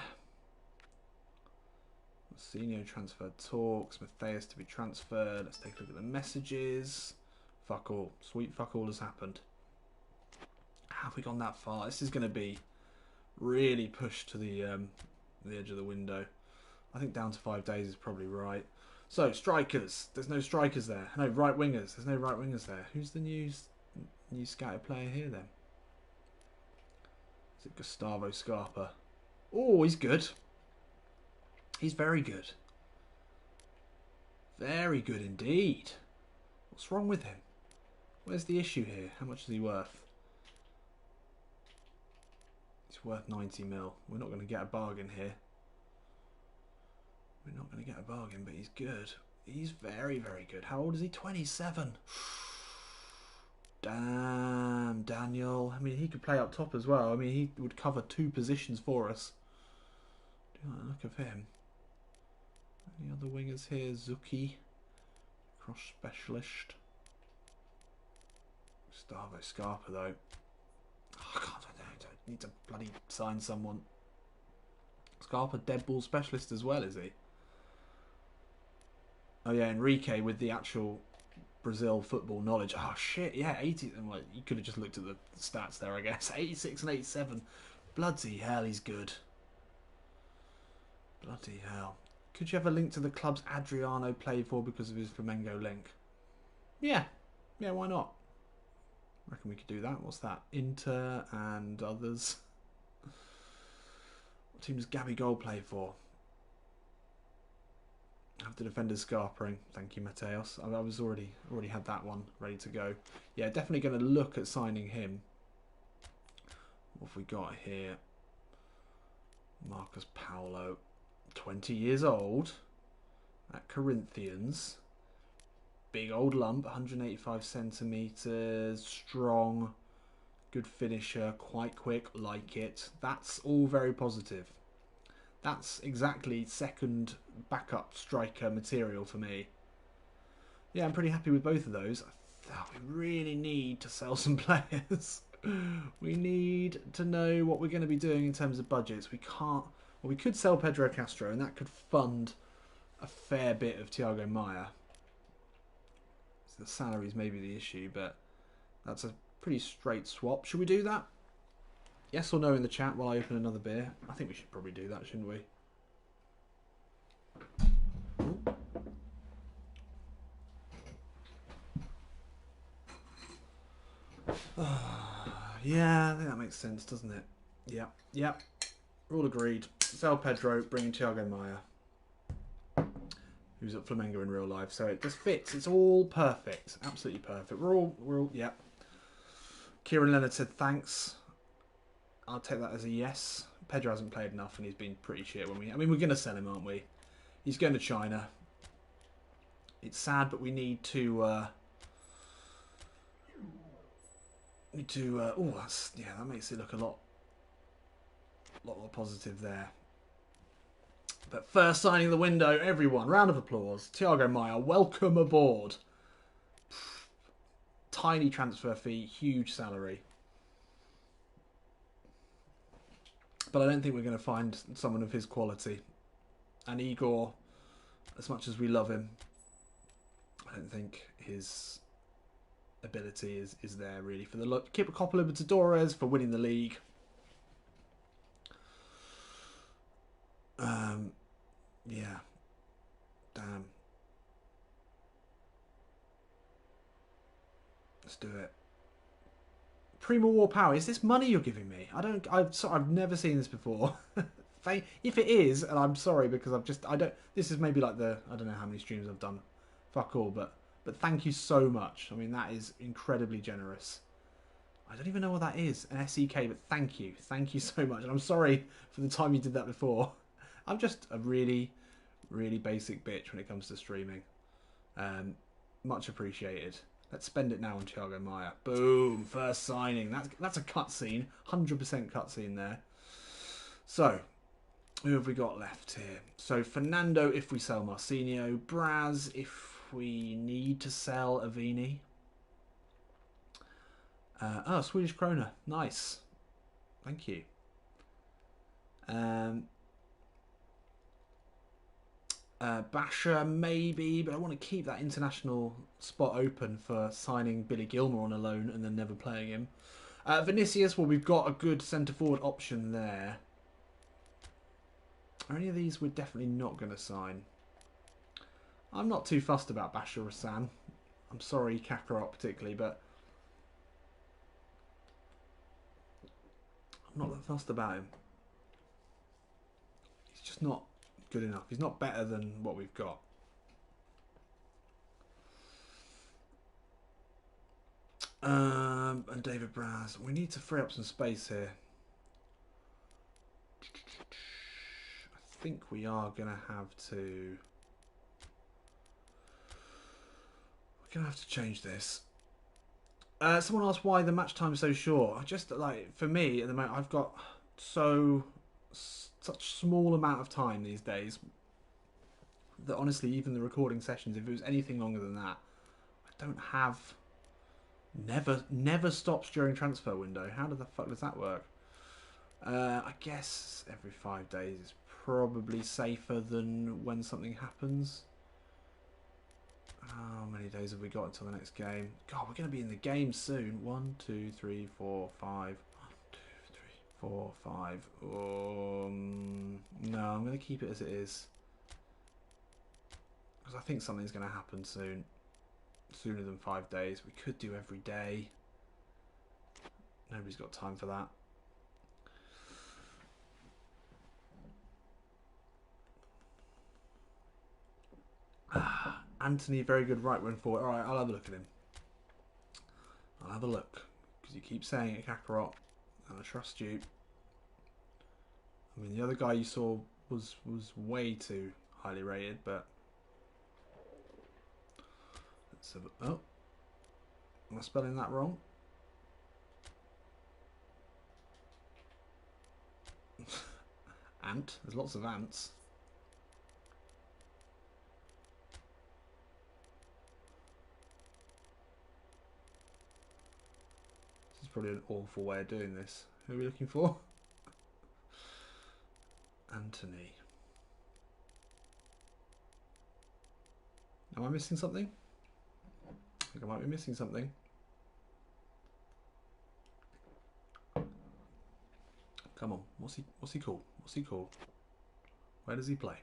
Senior transferred talks. Matthias to be transferred. Let's take a look at the messages. Fuck all. Sweet fuck all has happened. Have we gone that far? This is going to be really pushed to the edge of the window. I think down to 5 days is probably right. So, strikers. There's no strikers there. No, right wingers. There's no right wingers there. Who's the new scouted player here then? Is it Gustavo Scarpa? Oh, he's good. He's very good. Very good indeed. What's wrong with him? Where's the issue here? How much is he worth? He's worth 90 mil. We're not going to get a bargain here. We're not going to get a bargain, but he's good. He's very, very good. How old is he? 27. Damn, Daniel. I mean, he could play up top as well. I mean, he would cover 2 positions for us. Do you like the look of him? Any other wingers here? Zuki. Cross specialist. Gustavo Scarpa, though. Oh, God, I need to bloody sign someone. Scarpa, dead ball specialist as well, is he? Oh, yeah, Enrique with the actual Brazil football knowledge. Oh shit, yeah, 80. Well, you could have just looked at the stats there, I guess. 86 and 87. Bloody hell, he's good. Bloody hell. Could you have a link to the clubs Adriano played for because of his Flamengo link? Yeah, why not? I reckon we could do that. What's that? Inter and others. What team does Gabby Gold play for? Have the defenders scarpering. Thank you, Mateos. I was already had that one ready to go. Yeah, definitely going to look at signing him. What have we got here? Marcus Paulo, 20 years old, at Corinthians. Big old lump, 185 centimetres, strong, good finisher, quite quick, like it. That's all very positive. That's exactly second backup striker material for me. Yeah, I'm pretty happy with both of those. We really need to sell some players. We need to know what we're going to be doing in terms of budgets. We can't... Well, we could sell Pedro Castro, and that could fund a fair bit of Thiago Maia. The salaries may be the issue, but that's a pretty straight swap. Should we do that? Yes or no in the chat while I open another beer? I think we should probably do that, shouldn't we? Yeah, I think that makes sense, doesn't it? Yeah, yeah. We're all agreed. Sell Pedro, bring in Thiago Maia, who's at Flamengo in real life. So it just fits. It's all perfect. Absolutely perfect. We're all, yeah. Kieran Leonard said thanks. I'll take that as a yes. Pedro hasn't played enough and he's been pretty shit when we're going to sell him, aren't we? He's going to China. It's sad, but we need to, oh, that makes it look a lot more positive there. But first signing the window, everyone, round of applause. Thiago Maia, welcome aboard. Tiny transfer fee, huge salary. But I don't think we're going to find someone of his quality. And Igor, as much as we love him, I don't think his ability is there really for the look. Keep a couple of Libertadores for winning the league. Yeah. Damn. Let's do it. Prima War Power. Is this money you're giving me? I've never seen this before. If it is, and I'm sorry because this is maybe like I don't know how many streams I've done. Fuck all, but thank you so much. I mean, that is incredibly generous. I don't even know what that is, an SEK, but thank you. Thank you so much. And I'm sorry for the time you did that before. I'm just a really, really basic bitch when it comes to streaming. Much appreciated. Let's spend it now on Thiago Maia. Boom, first signing. That's a cutscene, 100% cutscene there. So, who have we got left here? So Fernando if we sell Marcinho, Braz if we need to sell Avini. Swedish krona, nice. Thank you. Basher maybe, but I want to keep that international spot open for signing Billy Gilmore on a loan and then never playing him. Vinicius, well, we've got a good centre forward option there. Are any of these we're definitely not going to sign? I'm not too fussed about Bashar Hassan. I'm sorry, Kakarot particularly, but I'm not that fussed about him. He's just not good enough. He's not better than what we've got. And David Braz. We need to free up some space here. I think we are going to have to... We're going to have to change this. Someone asked why the match time is so short. Just like, for me, at the moment, I've got such small amount of time these days that honestly, even the recording sessions, if it was anything longer than that, I don't have... Never stops during transfer window. How the fuck does that work? I guess every 5 days is probably safer than when something happens. How many days have we got until the next game? God, we're going to be in the game soon. 1, 2, 3, 4, 5. 1, 2, 3, 4, 5. No, I'm going to keep it as it is. Because I think something's going to happen soon. Sooner than 5 days. We could do every day. Nobody's got time for that. Anthony, very good right wing forward. Alright, I'll have a look at him. I'll have a look. Because you keep saying it, Kakarot. And I trust you. I mean, the other guy you saw was way too highly rated, but... Let's have a... Oh. Am I spelling that wrong? Ant. There's lots of ants. This is probably an awful way of doing this. Who are we looking for? Anthony. Am I missing something? I think I might be missing something. Come on, what's he called? What's he called? Where does he play?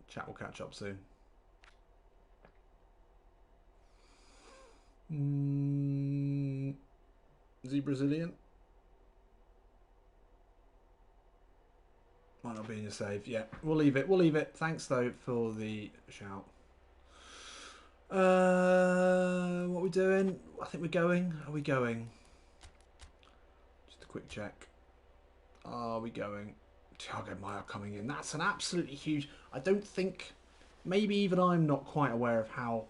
Chat will catch up soon. Is he Brazilian? Might not be in your save. Yeah, we'll leave it. We'll leave it. Thanks though for the shout. What are we doing? I think we're going. Are we going? Just a quick check. Are we going? Yogamaya coming in. That's an absolutely huge... I don't think... Maybe even I'm not quite aware of how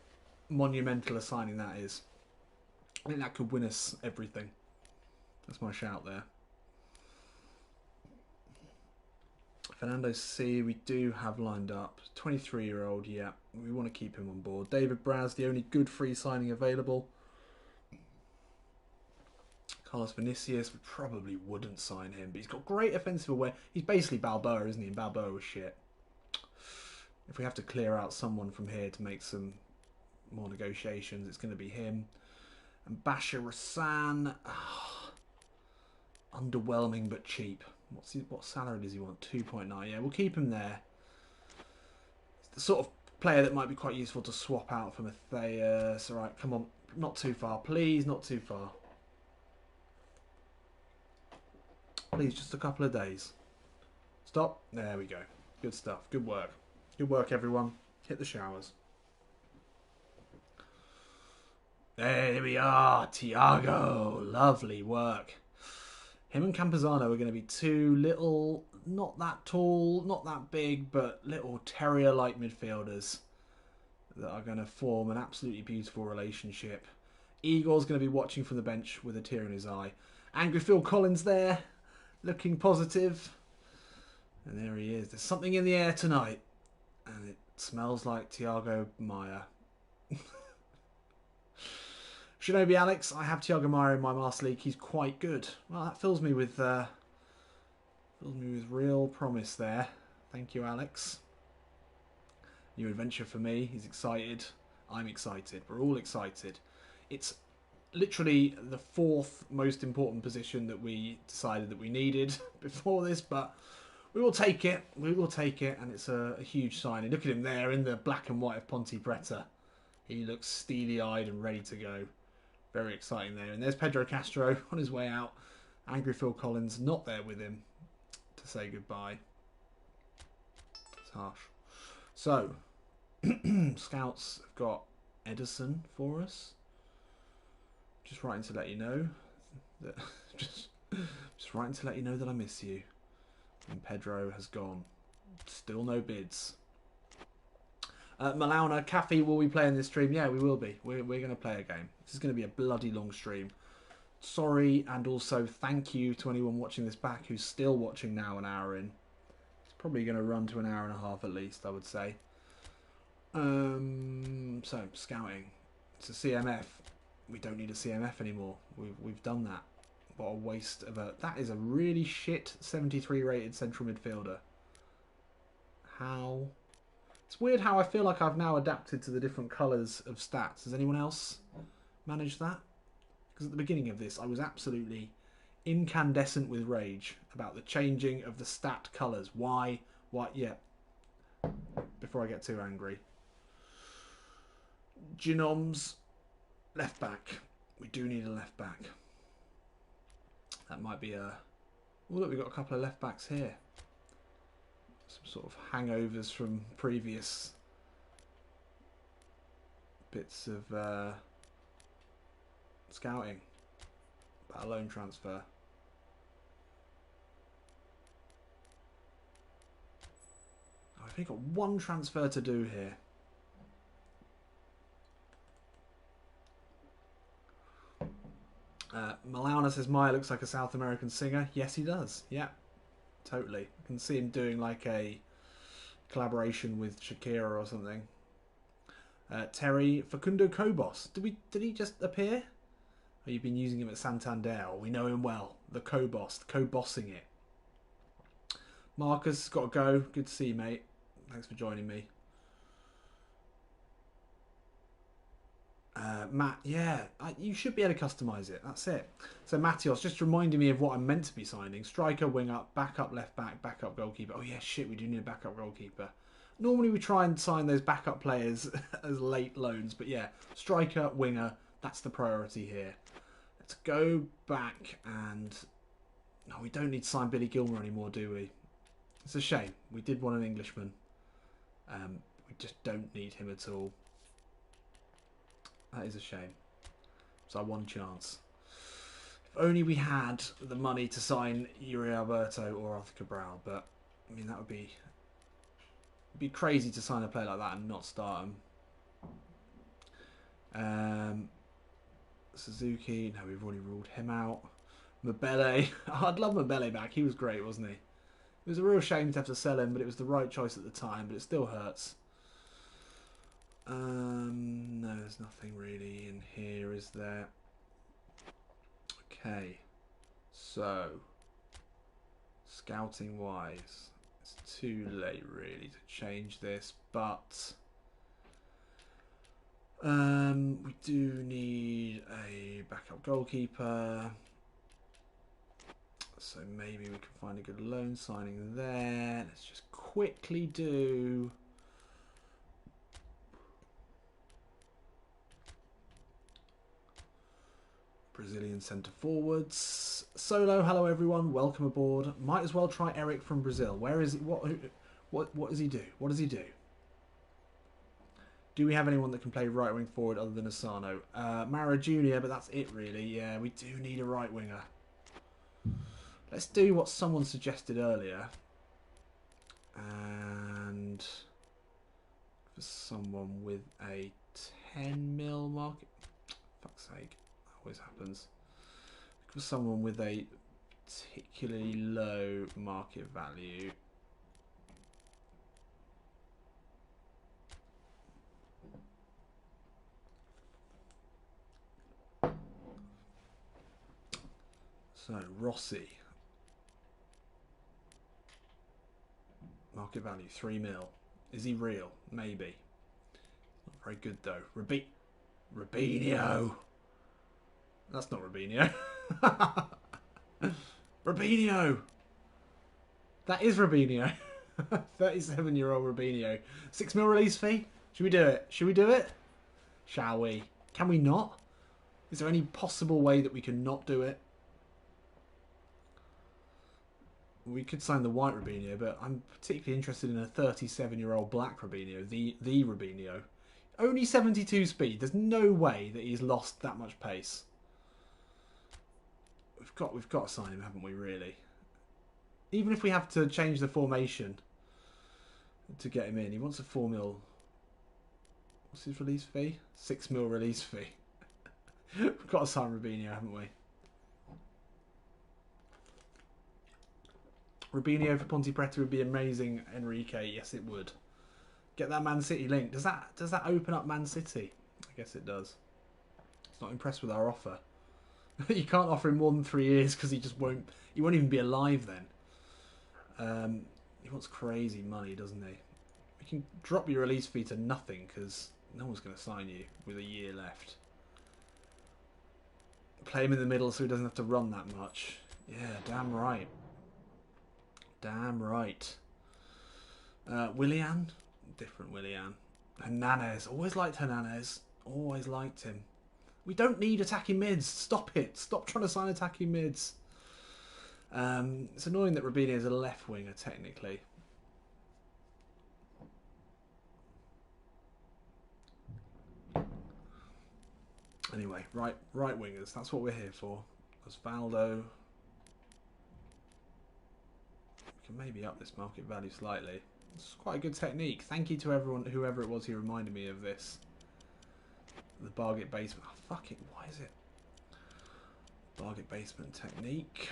monumental a signing that is. I think that could win us everything. That's my shout there. Fernando C, we do have lined up. 23-year-old, yeah. We want to keep him on board. David Braz, the only good free signing available. Carlos Vinicius, we probably wouldn't sign him, but he's got great offensive awareness. He's basically Balboa, isn't he? And Balboa was shit. If we have to clear out someone from here to make some more negotiations, it's going to be him. And Bashir Rassan, underwhelming but cheap. What salary does he want? 2.9. Yeah, we'll keep him there. It's the sort of player that might be quite useful to swap out for Matthias. All right, come on. Not too far. Please, not too far. Please, just a couple of days. Stop. There we go. Good stuff. Good work. Good work, everyone. Hit the showers. There we are. Tiago. Lovely work. Him and Campazano are going to be two little, not that tall, not that big, but little terrier-like midfielders that are going to form an absolutely beautiful relationship. Igor's going to be watching from the bench with a tear in his eye. Angry Phil Collins there, looking positive. And there he is. There's something in the air tonight. And it smells like Thiago Maya. Shinobi Alex, I have Thiago Maya in my Master League. He's quite good. Well, that fills me with real promise there. Thank you, Alex. New adventure for me. He's excited. I'm excited. We're all excited. It's literally the fourth most important position that we decided that we needed before this, but we will take it. We will take it, and it's a huge signing. Look at him there in the black and white of Ponte Preta. He looks steely-eyed and ready to go. Very exciting there. And there's Pedro Castro on his way out. Angry Phil Collins not there with him to say goodbye. It's harsh. So, Scouts have got Edison for us. Just writing to let you know that just writing to let you know that I miss you. And Pedro has gone. Still no bids. Malauna, Cafe, will we play in this stream? Yeah, we will be. We're going to play a game. This is going to be a bloody long stream. Sorry, and also thank you to anyone watching this back who's still watching now an hour in. It's probably going to run to an hour and a half at least, I would say. So, scouting. It's a CMF. We don't need a CMF anymore. We've done that. What a waste of a... That is a really shit 73 rated central midfielder. How... It's weird how I feel like I've now adapted to the different colours of stats. Has anyone else managed that? Because at the beginning of this, I was absolutely incandescent with rage about the changing of the stat colours. Why? What? Yeah. Before I get too angry. Genomes. Left back. We do need a left back. That might be a... Oh, look, we've got a couple of left backs here. Some sort of hangovers from previous bits of scouting about a loan transfer. Oh, I've only got one transfer to do here. Malauna says Maya looks like a South American singer. Yes, he does. Yeah, totally. I can see him doing like a collaboration with Shakira or something. Terry, Facundo Cobos. Did he just appear? Oh, you've been using him at Santander. We know him well. The Cobos, co-bossing it. Marcus, got to go. Good to see you, mate. Thanks for joining me. Matt, yeah, you should be able to customise it. That's it. So Matios, just reminding me of what I'm meant to be signing. Striker, wing up, backup left back, backup goalkeeper. Oh yeah, shit, we do need a backup goalkeeper. Normally we try and sign those backup players as late loans. But yeah, striker, winger, that's the priority here. Let's go back and... No, we don't need to sign Billy Gilmore anymore, do we? It's a shame. We did want an Englishman. We just don't need him at all. That is a shame. So one chance. If only we had the money to sign Yuri Alberto or Arthur Cabral, but I mean that would be it'd be crazy to sign a player like that and not start him. Suzuki, no, we've already ruled him out. Mabele, oh, I'd love Mabele back. He was great, wasn't he? It was a real shame to have to sell him, but it was the right choice at the time. But it still hurts. No, there's nothing really in here, is there? Okay, so scouting wise, it's too late really to change this, but we do need a backup goalkeeper, so maybe we can find a good loan signing there. Let's just quickly do Brazilian centre forwards. Solo, hello everyone, welcome aboard. Might as well try Eric from Brazil. Where is he? What does he do? What does he do? Do we have anyone that can play right wing forward other than Asano? Mara Jr., but that's it really. Yeah, we do need a right winger. Let's do what someone suggested earlier. And for someone with a 10 mil market. Fuck's sake. Always happens. For someone with a particularly low market value. So Rossi. Market value 3 mil. Is he real? Maybe. Not very good though. Robinho. That's not Robinho. Robinho. That is Robinho. 37-year-old Robinho. 6 mil release fee? Should we do it? Should we do it? Shall we? Can we not? Is there any possible way that we can not do it? We could sign the white Robinho, but I'm particularly interested in a 37-year-old black Robinho, the Robinho. Only 72 speed. There's no way that he's lost that much pace. We've got to sign him, haven't we, really? Even if we have to change the formation to get him in. He wants a 4 mil. What's his release fee? 6 mil release fee. We've got to sign Robinho, haven't we? Robinho for Ponte Preta would be amazing, Enrique. Yes, it would. Get that Man City link. Does that open up Man City? I guess it does. It's not impressed with our offer. You can't offer him more than 3 years because he just won't. He won't even be alive then. He wants crazy money, doesn't he? We can drop your release fee to nothing because no one's going to sign you with a year left. Play him in the middle so he doesn't have to run that much. Yeah, damn right. Damn right. Willian? Different Willian. Hernandez. Always liked Hernandez. Always liked him. We don't need attacking mids. Stop it. Stop trying to sign attacking mids. It's annoying that Robinho is a left winger, technically. Anyway, right wingers. That's what we're here for. Osvaldo. We can maybe up this market value slightly. It's quite a good technique. Thank you to everyone, whoever it was who reminded me of this. The bargain basement. Oh, fuck it. Why is it? Bargain basement technique.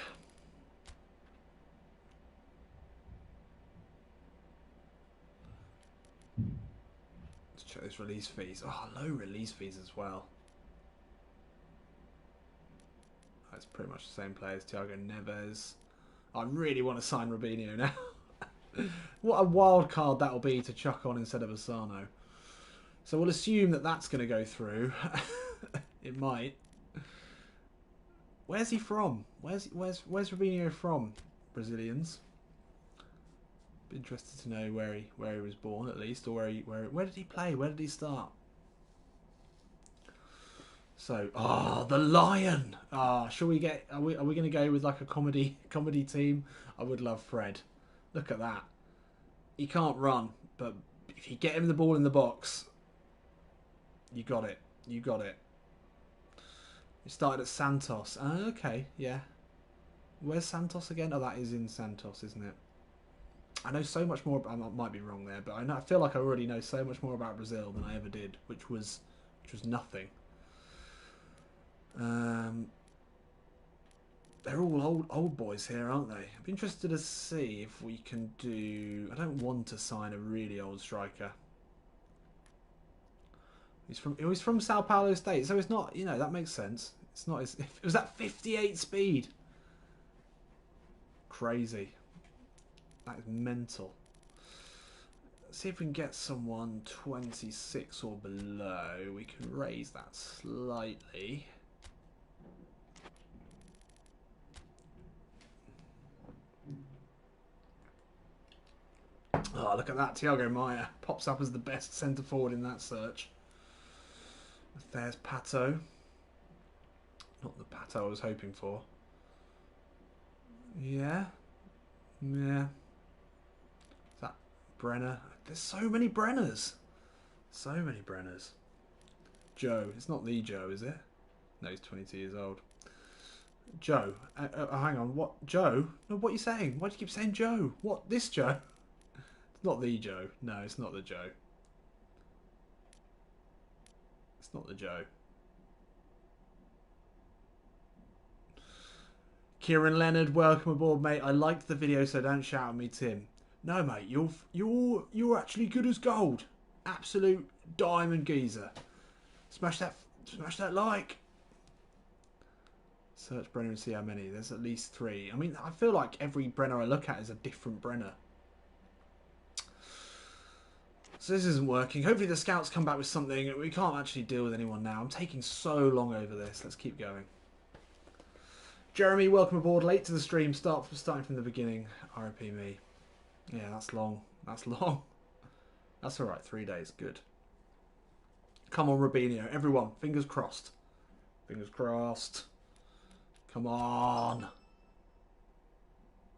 Let's check this release fees. Oh, low release fees as well. That's pretty much the same player as Thiago Neves. I really want to sign Robinho now. What a wild card that will be to chuck on instead of Asano. So we'll assume that that's going to go through. It might. Where's he from? Where's Robinho from? Brazilians. Be interested to know where he was born at least, or where did he play? Where did he start? So, the lion. Shall we get? Are we going to go with like a comedy team? I would love Fred. Look at that. He can't run, but if you get him the ball in the box, you got it. You got it. You started at Santos. Okay, yeah. Where's Santos again? Oh, that is in Santos, isn't it? I know so much more. I might be wrong there, but I feel like I already know so much more about Brazil than I ever did, which was nothing. They're all old boys here, aren't they? I'd be interested to see if we can do. I don't want to sign a really old striker. He's from Sao Paulo State, so it's not. You know, that makes sense. It's not. It was that 58 speed. Crazy. That is mental. Let's see if we can get someone 26 or below. We can raise that slightly. Oh, look at that. Yogamaya pops up as the best centre forward in that search. There's Pato. Not the Pato I was hoping for. Yeah. Yeah. Is that Brenner? There's so many Brenners. So many Brenners. Joe. It's not the Joe, is it? No, he's 22 years old. Joe. Hang on. What? Joe? No, what are you saying? Why do you keep saying Joe? What? This Joe? It's not the Joe. No, it's not the Joe. It's not the Joe. Kieran Leonard, welcome aboard, mate. I liked the video, so don't shout at me, Tim. No, mate, you're actually good as gold. Absolute diamond geezer. Smash that like. Search Brenner and see how many. There's at least 3. I mean, I feel like every Brenner I look at is a different Brenner. So this isn't working. Hopefully the scouts come back with something. We can't actually deal with anyone now. I'm taking so long over this. Let's keep going. Jeremy, welcome aboard. Late to the stream. Starting from the beginning. RIP me. Yeah, that's long. That's long. That's all right. 3 days. Good. Come on, Robinho. Everyone, fingers crossed. Fingers crossed. Come on.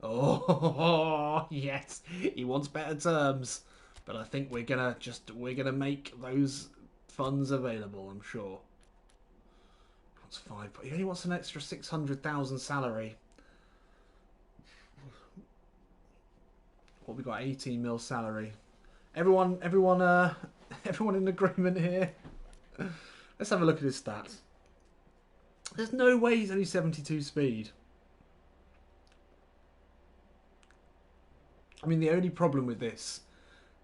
Oh, yes. He wants better terms. But I think we're gonna make those funds available, I'm sure. What's 5? But he only wants an extra 600,000 salary. What we got? 18 mil salary. Everyone in agreement here. Let's have a look at his stats. There's no way he's only 72 speed. I mean, the only problem with this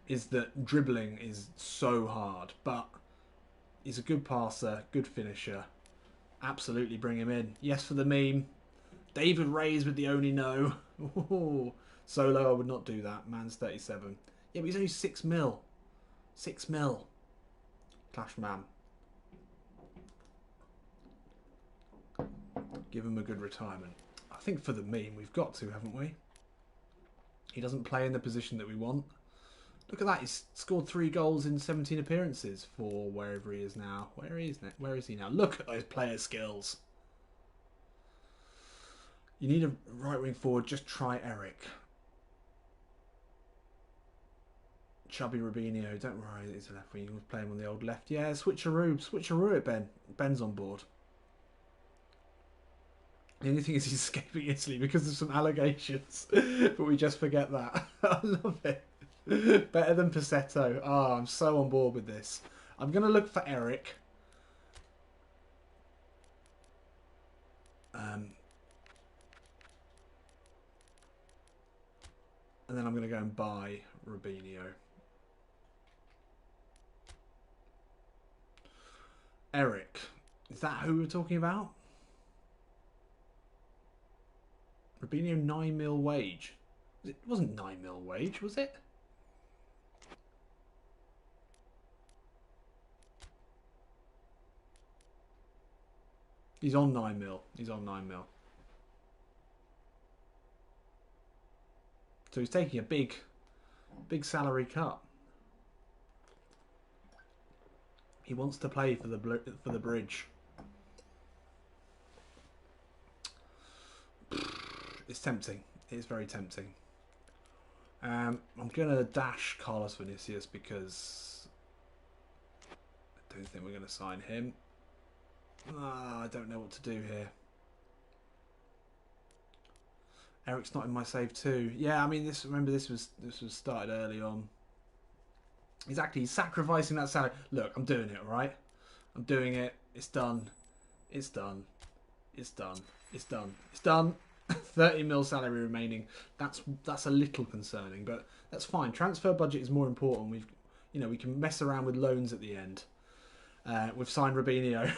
is that dribbling is so hard, but he's a good passer, good finisher. Absolutely bring him in. Yes for the meme. David Ray's with the only no. Ooh, solo, I would not do that. Man's 37. Yeah, but he's only 6 mil. 6 mil. Clash man. Give him a good retirement. I think for the meme, we've got to, haven't we? He doesn't play in the position that we want. Look at that. He's scored 3 goals in 17 appearances for wherever he is now. Where is he now? Look at those player skills. You need a right wing forward. Just try Eric. Chubby Robinho. Don't worry. He's a left wing. We'll play him on the old left. Yeah, switcheroo. Switcheroo it, Ben. Ben's on board. The only thing is he's escaping Italy because of some allegations. But we just forget that. I love it. Better than Passetto. Oh, I'm so on board with this. I'm going to look for Eric. And then I'm going to go and buy Robinho. Eric. Is that who we're talking about? Robinho 9 mil wage. It wasn't 9 mil wage, was it? He's on 9 mil. He's on 9 mil. So he's taking a big salary cut. He wants to play for the bridge. It's tempting. It is very tempting. I'm gonna dash Carlos Vinicius because I don't think we're gonna sign him. I don't know what to do here. Eric's not in my save too. Yeah, I mean, remember this was started early on. Exactly, he's sacrificing that salary. Look, I'm doing it, all right? I'm doing it. It's done. It's done. It's done. It's done. It's done. 30 mil salary remaining. That's a little concerning, but that's fine. Transfer budget is more important. We can mess around with loans at the end. We've signed Robinho.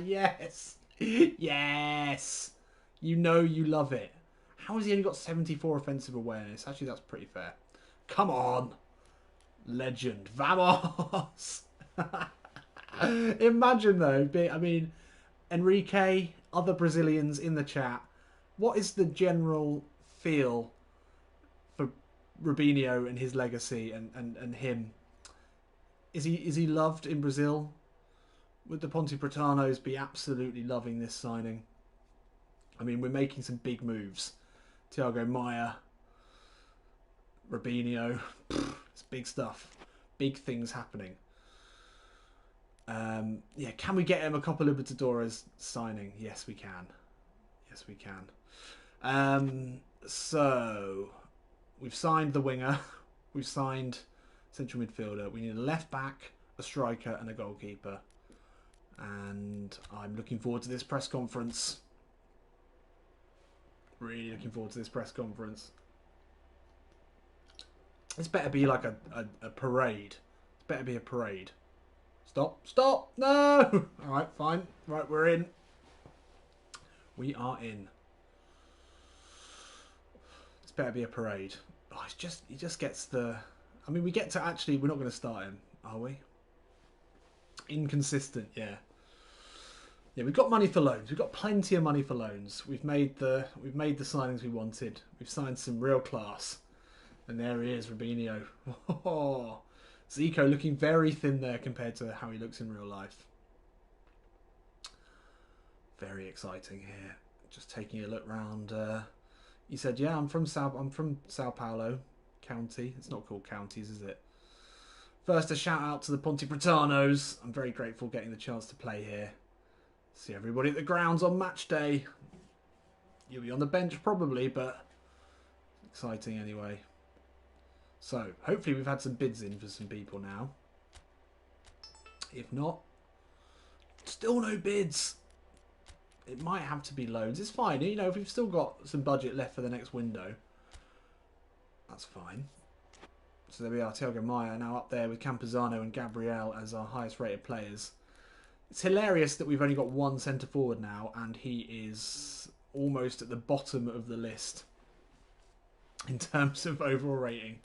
Yes. Yes. You know you love it. How has he only got 74 offensive awareness? Actually, that's pretty fair. Come on. Legend. Vamos. Imagine, though, I mean, Enrique, other Brazilians in the chat, what is the general feel for Robinho and his legacy and him? Is he loved in Brazil? Would the Ponte Pretanos be absolutely loving this signing? I mean, we're making some big moves. Yogamaya, Robinho, it's big stuff. Big things happening. Yeah, can we get him a couple of Libertadores signing? Yes, we can. Yes, we can. So, we've signed the winger. We've signed central midfielder. We need a left back, a striker, and a goalkeeper. And I'm looking forward to this press conference. Really looking forward to this press conference. This better be like a parade. It's better be a parade. Stop. Stop. No. All right, fine. Right, we're in. We are in. This better be a parade. Oh, he just gets the... I mean, we get to actually... We're not going to start him, are we? Inconsistent, yeah. Yeah, we've got money for loans. We've got plenty of money for loans. We've made the signings we wanted. We've signed some real class. And there he is, Robinho. Oh, Zico looking very thin there compared to how he looks in real life. Very exciting here. Just taking a look round. He said, "Yeah, I'm from Sao Paulo County. It's not called counties, is it?" First, a shout out to the Ponte Pretanos. I'm very grateful getting the chance to play here. See everybody at the grounds on match day. You'll be on the bench probably, but exciting anyway. So, hopefully we've had some bids in for some people now. If not, still no bids. It might have to be loans. It's fine. You know, if we've still got some budget left for the next window, that's fine. So there we are. Yogamaya now up there with Campuzano and Gabriel as our highest rated players. It's hilarious that we've only got one centre forward now, and he is almost at the bottom of the list in terms of overall rating.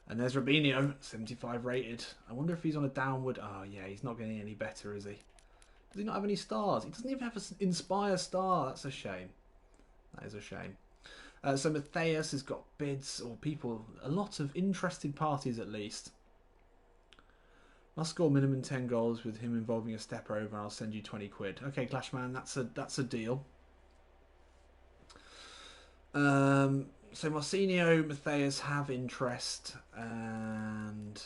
And there's Robinho, 75 rated. I wonder if he's on a downward... Oh, yeah, he's not getting any better, is he? Does he not have any stars? He doesn't even have an Inspire star. That's a shame. That is a shame. So Matthias has got bids, or people, a lot of interested parties at least. Must score minimum 10 goals with him involving a step over, and I'll send you 20 quid. Okay, Clashman, that's a deal. So Marcinho, Matthias have interest, and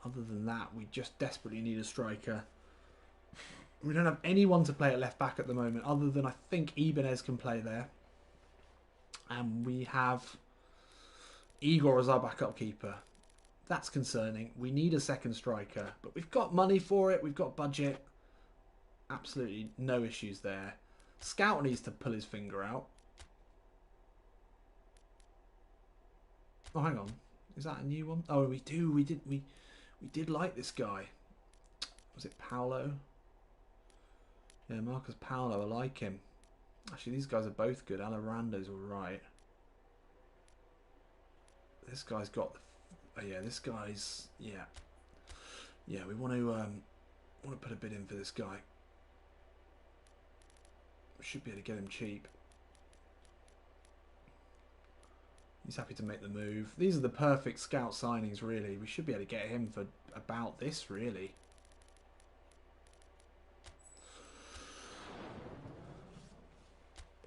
other than that, we just desperately need a striker. We don't have anyone to play at left back at the moment, other than I think Ibanez can play there. And we have Igor as our backup keeper. That's concerning. We need a second striker, but we've got money for it. We've got budget. Absolutely no issues there. Scout needs to pull his finger out. Oh, hang on. Is that a new one? Oh, we do. We did like this guy. Was it Paolo? Yeah, Marcus Paolo. I like him. Actually, these guys are both good. Alarando's alright. This guy's got... Oh, yeah, this guy's... Yeah. Yeah, we want to put a bid in for this guy. We should be able to get him cheap. He's happy to make the move. These are the perfect scout signings, really. We should be able to get him for about this, really.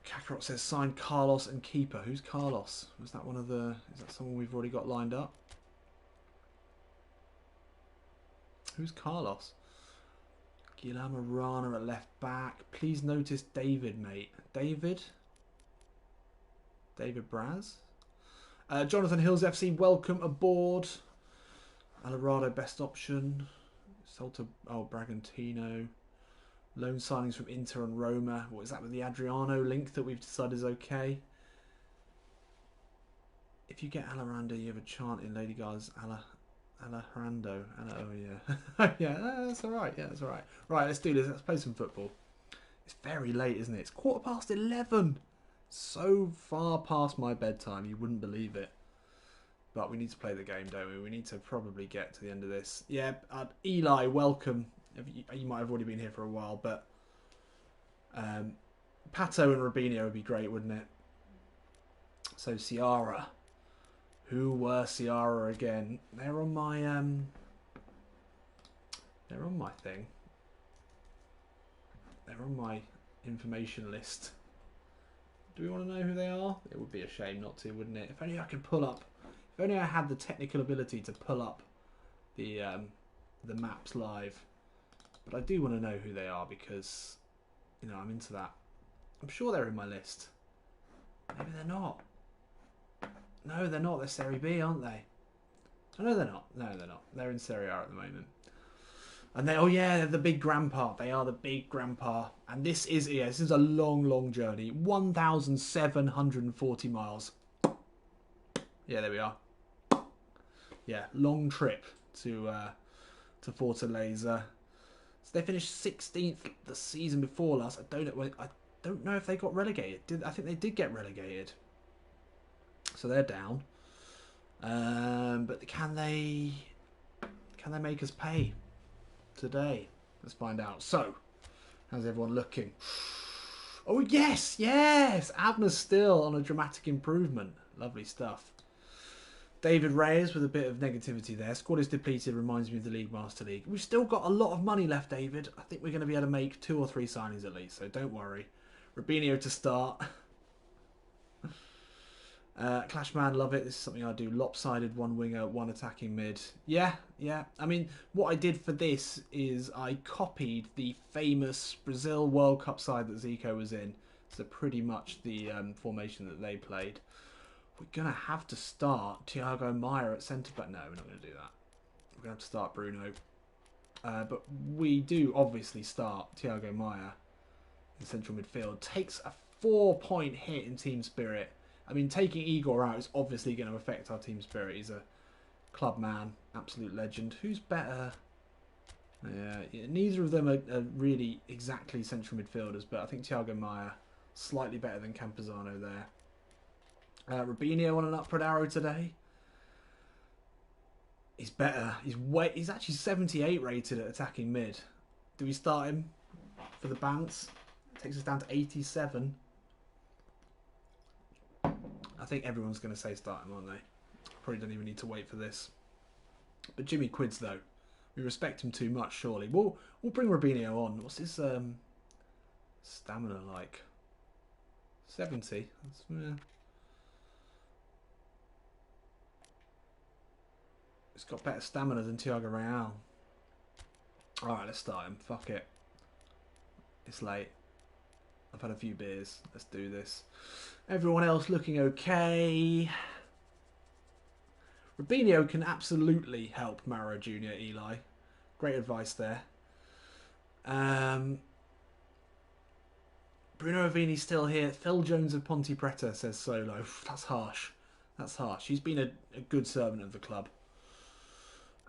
Kakarot says sign Carlos and keeper. Who's Carlos? Was that one of the... Is that someone we've already got lined up? Who's Carlos? Guillermo Rana at left back. Please notice David, mate. David? David Braz? Jonathan Hills FC, welcome aboard. Alvarado, best option. Salto, Bragantino. Loan signings from Inter and Roma. What is that with the Adriano link that we've decided is okay? If you get Alarando, you have a chant in Lady Gaga's Alejandro. Oh, yeah. Yeah, that's alright. Yeah, that's alright. Right, let's do this. Let's play some football. It's very late, isn't it? It's 11:15. So far past my bedtime, you wouldn't believe it. But we need to play the game, don't we? We need to probably get to the end of this. Yeah, Eli, welcome. You might have already been here for a while, but Pato and Robinho would be great, wouldn't it? So Ciara. Who were Ciara again? They're on my thing. They're on my information list. Do we want to know who they are? It would be a shame not to, wouldn't it? If only I could pull up. If only I had the technical ability to pull up the maps live. But I do want to know who they are because, you know, I'm into that. I'm sure they're in my list. Maybe they're not. No, they're not. They're Serie B, aren't they? Oh, no, they're not. No, they're not. They're in Serie A at the moment. And they, oh yeah, they're the big grandpa. They are the big grandpa. And this is a long, long journey. 1,740 miles. Yeah, there we are. Yeah, long trip to Fortaleza. So they finished 16th the season before last. I don't know if they got relegated. I think they did get relegated. So they're down. But can they make us pay today? Let's find out. So, how's everyone looking? Oh yes, yes! Abner's still on a dramatic improvement. Lovely stuff. David Reyes with a bit of negativity there. Squad is depleted, reminds me of the League Master League. We've still got a lot of money left, David. I think we're going to be able to make 2 or 3 signings at least, so don't worry. Robinho to start. Clashman, love it. This is something I do. Lopsided, 1 winger, 1 attacking mid. Yeah. I mean, what I did for this is I copied the famous Brazil World Cup side that Zico was in. So pretty much the formation that they played. We're going to have to start Thiago Maia at centre-back. No, we're not going to do that. We're going to have to start Bruno. But we do obviously start Thiago Maia in central midfield. Takes a 4-point hit in team spirit. I mean, taking Igor out is obviously going to affect our team spirit. He's a club man, absolute legend. Who's better? Yeah, neither of them are really exactly central midfielders, but I think Thiago Maia slightly better than Campazano there. Robinho on an upward arrow today. He's better. He's actually 78 rated at attacking mid. Do we start him for the Bants? Takes us down to 87. I think everyone's going to say start him, aren't they? Probably don't even need to wait for this. But Jimmy Quids, though. We respect him too much, surely. We'll bring Robinho on. What's his stamina like? 70. He's got better stamina than Thiago Real. Alright, let's start him. Fuck it. It's late. I've had a few beers. Let's do this. Everyone else looking okay. Robinho can absolutely help Maro Jr. Eli. Great advice there. Bruno Avini's still here. Phil Jones of Ponte Preta says Solo. That's harsh. That's harsh. He's been a good servant of the club.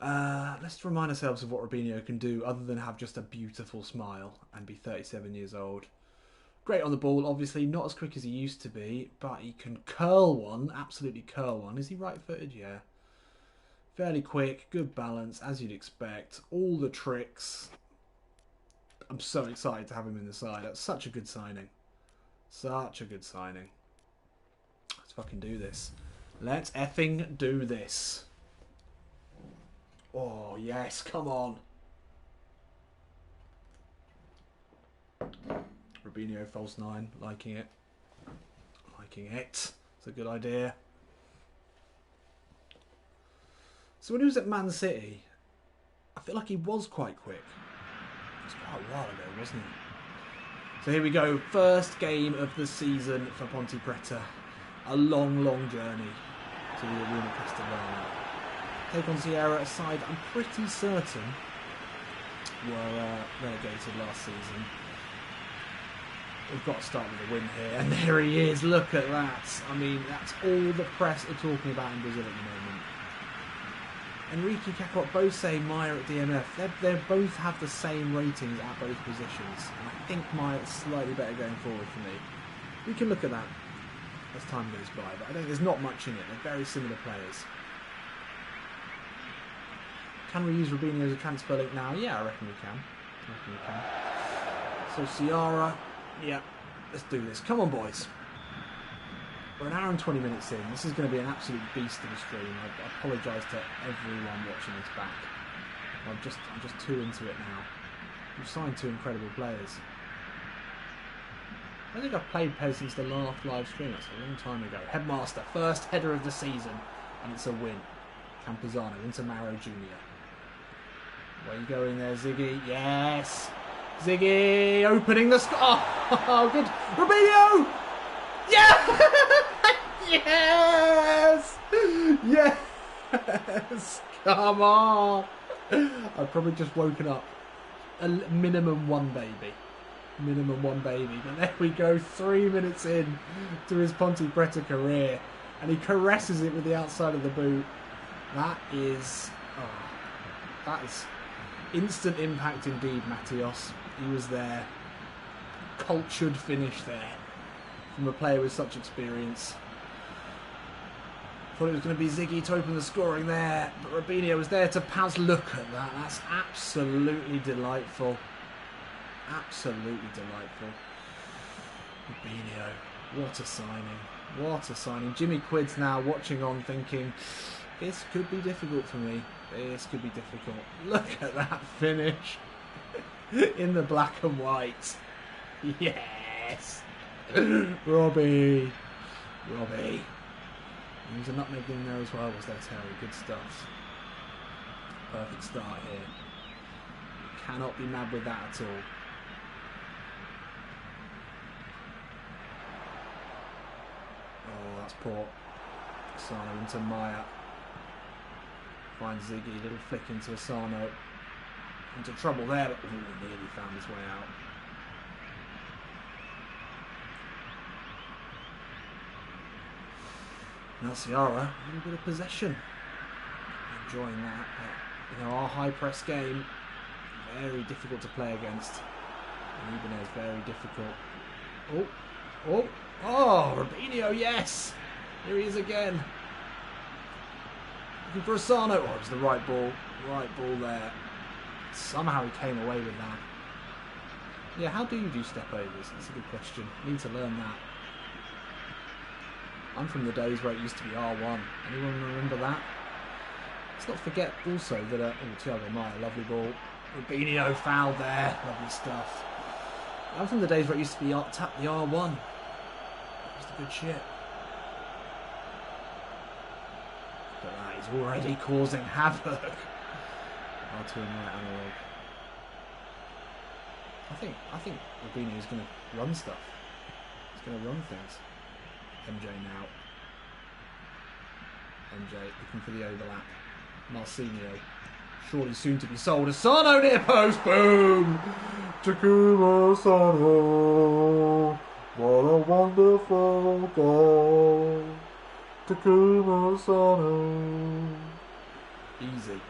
Let's remind ourselves of what Robinho can do other than have just a beautiful smile and be 37 years old. Great on the ball, obviously. Not as quick as he used to be, but he can curl one. Absolutely curl one. Is he right-footed? Yeah. Fairly quick. Good balance, as you'd expect. All the tricks. I'm so excited to have him in the side. That's such a good signing. Such a good signing. Let's fucking do this. Let's effing do this. Oh, yes. Come on. Robinho false 9. Liking it. Liking it. It's a good idea. So when he was at Man City, I feel like he was quite quick. It was quite a while ago, wasn't it? So here we go. First game of the season for Ponte Preta. A long, long journey to the Arena Castellana. Take on Sierra, a side I'm pretty certain were relegated last season. We've got to start with a win here. And there he is. Look at that. I mean, that's all the press are talking about in Brazil at the moment. Enrique, Kakarot, Bose, Maya at DMF. They both have the same ratings at both positions. And I think Maya's slightly better going forward for me. We can look at that as time goes by. But I think there's not much in it. They're very similar players. Can we use Robinho as a transfer link now? Yeah, I reckon we can. So Ciara. Yeah, let's do this. Come on, boys. We're an hour and 20 minutes in. This is going to be an absolute beast of a stream. I apologise to everyone watching this back. I'm just too into it now. We've signed 2 incredible players. I don't think I've played PES since the last live stream. That's a long time ago. Headmaster, first header of the season, and it's a win. Campuzano into Maro Jr. Where are you going there, Ziggy? Yes! Ziggy opening the score. Oh, good. Robinho! Yeah! Yes! Yes! Come on! I've probably just woken up. A minimum one baby. Minimum one baby. But there we go, 3 minutes in to his Ponte Preta career. And he caresses it with the outside of the boot. That is... Oh, that is instant impact indeed, Matios. He was there. Cultured finish there. From a player with such experience. Thought it was going to be Ziggy to open the scoring there, but Robinho was there to pounce. Look at that. That's absolutely delightful. Absolutely delightful. Robinho. What a signing. What a signing. Jimmy Quid's now watching on thinking, this could be difficult for me. This could be difficult. Look at that finish. In the black and white. Yes. Robbie. There was a nutmeg in there as well, was there, Terry? Good stuff. Perfect start here. You cannot be mad with that at all. Oh, that's poor. Asano into Maya. Finds Ziggy, little flick into Asano. Into trouble there, but nearly found his way out. Now Ciara, a little bit of possession. Enjoying that. But, you know, our high press game, very difficult to play against. And Ibanez, very difficult. Oh, Robinho, yes! Here he is again. Looking for Asano. Oh, it was the right ball there. Somehow he came away with that. Yeah, how do you do step overs? That's a good question. Need to learn that. I'm from the days where it used to be R1. Anyone remember that? Let's not forget also that... Thiago Maia, lovely ball. Robinho fouled there. Lovely stuff. I'm from the days where it used to be tap the R1. That was the good shit. Look at that. He's already causing havoc. R2 and right analog. I think Robinho is going to run stuff. He's going to run things. MJ now. MJ looking for the overlap. Marcinho. Surely soon to be sold. Asano near post. Boom! Takuma Asano. What a wonderful goal. Takuma Asano. Easy.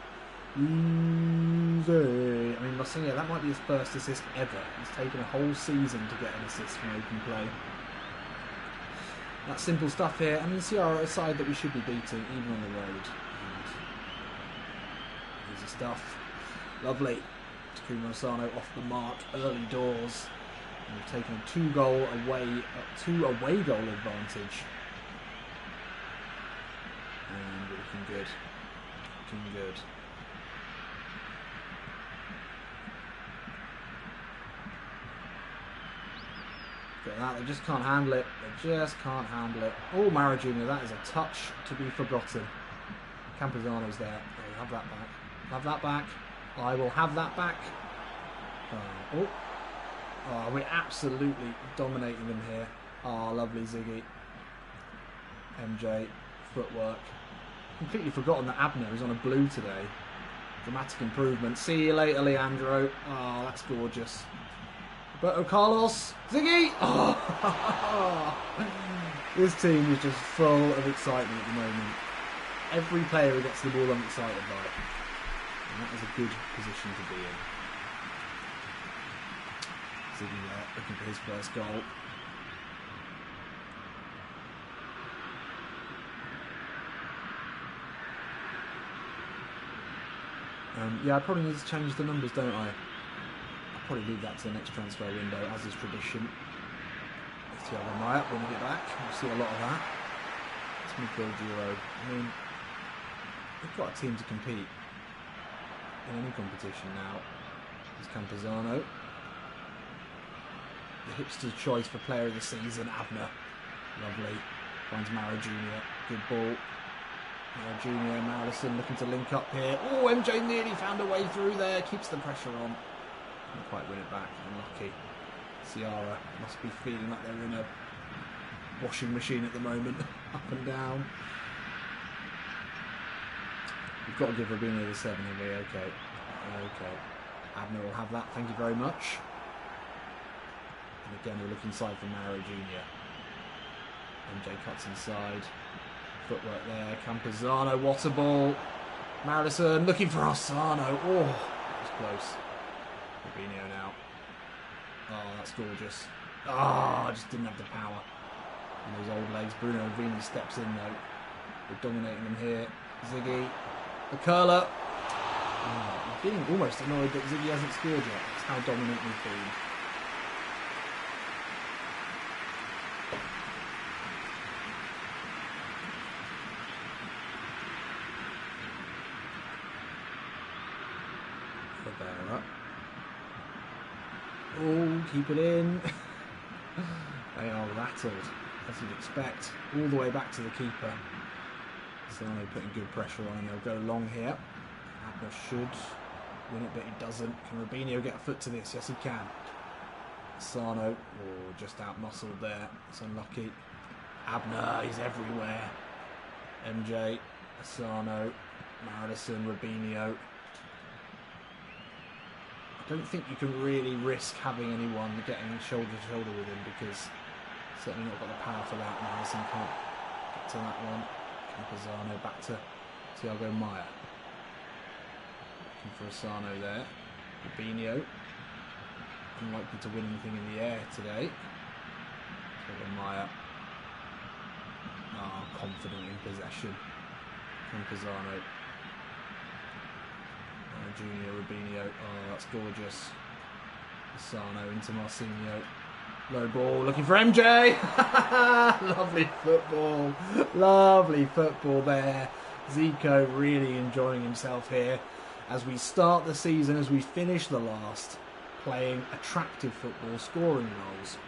I mean, Marcinho, that might be his first assist ever. He's taken a whole season to get an assist from open play. That simple stuff here. I mean, Ciara, a side that we should be beating, even on the road. And easy stuff. Lovely. Takuma Asano off the mark, early doors. We've taken a two away goal advantage. And we're looking good. Looking good. Look at that, they just can't handle it. They just can't handle it. Oh, Mara Jr., that is a touch to be forgotten. Campuzano's there. Oh, have that back. Have that back. I will have that back. Oh, we're absolutely dominating them here. Oh, lovely Ziggy. MJ, footwork. Completely forgotten that Abner is on a blue today. Dramatic improvement. See you later, Leandro. Oh, that's gorgeous. Roberto Carlos. Ziggy! Oh. This team is just full of excitement at the moment. Every player who gets the ball I'm excited by it. And that is a good position to be in. Ziggy there, looking for his first goal. Yeah, I probably need to change the numbers, don't I? I'll probably leave that to the next transfer window, as is tradition. It's Yogamaya winning it back. We'll see a lot of that. It's midfield duo. I mean, we've got a team to compete in any competition now. It's Campuzano. The hipster's choice for player of the season, Abner. Lovely. Finds Mara Jr. Good ball. Mara Jr. MLSM looking to link up here. Oh, MJ nearly found a way through there. Keeps the pressure on. Can't quite win it back. Unlucky. Ciara must be feeling like they're in a washing machine at the moment. Up and down. We've got to give Rubinho the 7, have we? Okay. Okay. Abner will have that. Thank you very much. And again, we're looking inside for Mara Jr. MJ cuts inside. Footwork there. Campuzano. What a ball. Maradison looking for Arsano. Oh, that was close. Rubinho now. Oh, that's gorgeous. Oh, I just didn't have the power. And those old legs. Bruno Vini steps in though. We're dominating them here. Ziggy. The curler. Oh, I'm feeling almost annoyed that Ziggy hasn't scored yet. That's how dominant we've been. Oh, keep it in. They are rattled, as you'd expect, all the way back to the keeper. Sano putting good pressure on, and they'll go long here. Abner should win it, but he doesn't. Can Rubinho get a foot to this? Yes, he can. Sano, oh, just out-muscled there. It's unlucky. Abner, he's everywhere. MJ, Sano, Maradison, Rubinho. I don't think you can really risk having anyone getting shoulder to shoulder with him, because certainly not got the power for that. Madison can't get to that one. Campuzano back to Thiago Maia. Looking for Asano there. Rubinho. Unlikely to win anything in the air today. Thiago Maia. Oh, confident in possession. Campuzano. Junior, Rubinho, oh that's gorgeous. Asano into Marcinho. Low ball, looking for MJ! Lovely football. Lovely football there. Zico really enjoying himself here as we start the season, as we finish the last, playing attractive football, scoring goals.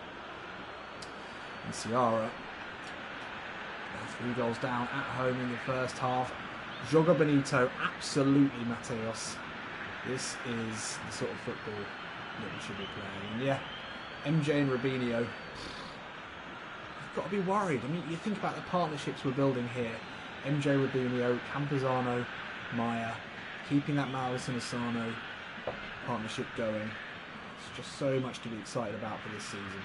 And Ciara, 3 goals down at home in the first half. Joga Bonito, absolutely Mateos. This is the sort of football that we should be playing. And yeah, MJ and Rubinho, you've got to be worried. I mean, you think about the partnerships we're building here. MJ, Rubinho, Campuzano, Maia, keeping that Maradison Asano partnership going. It's just so much to be excited about for this season.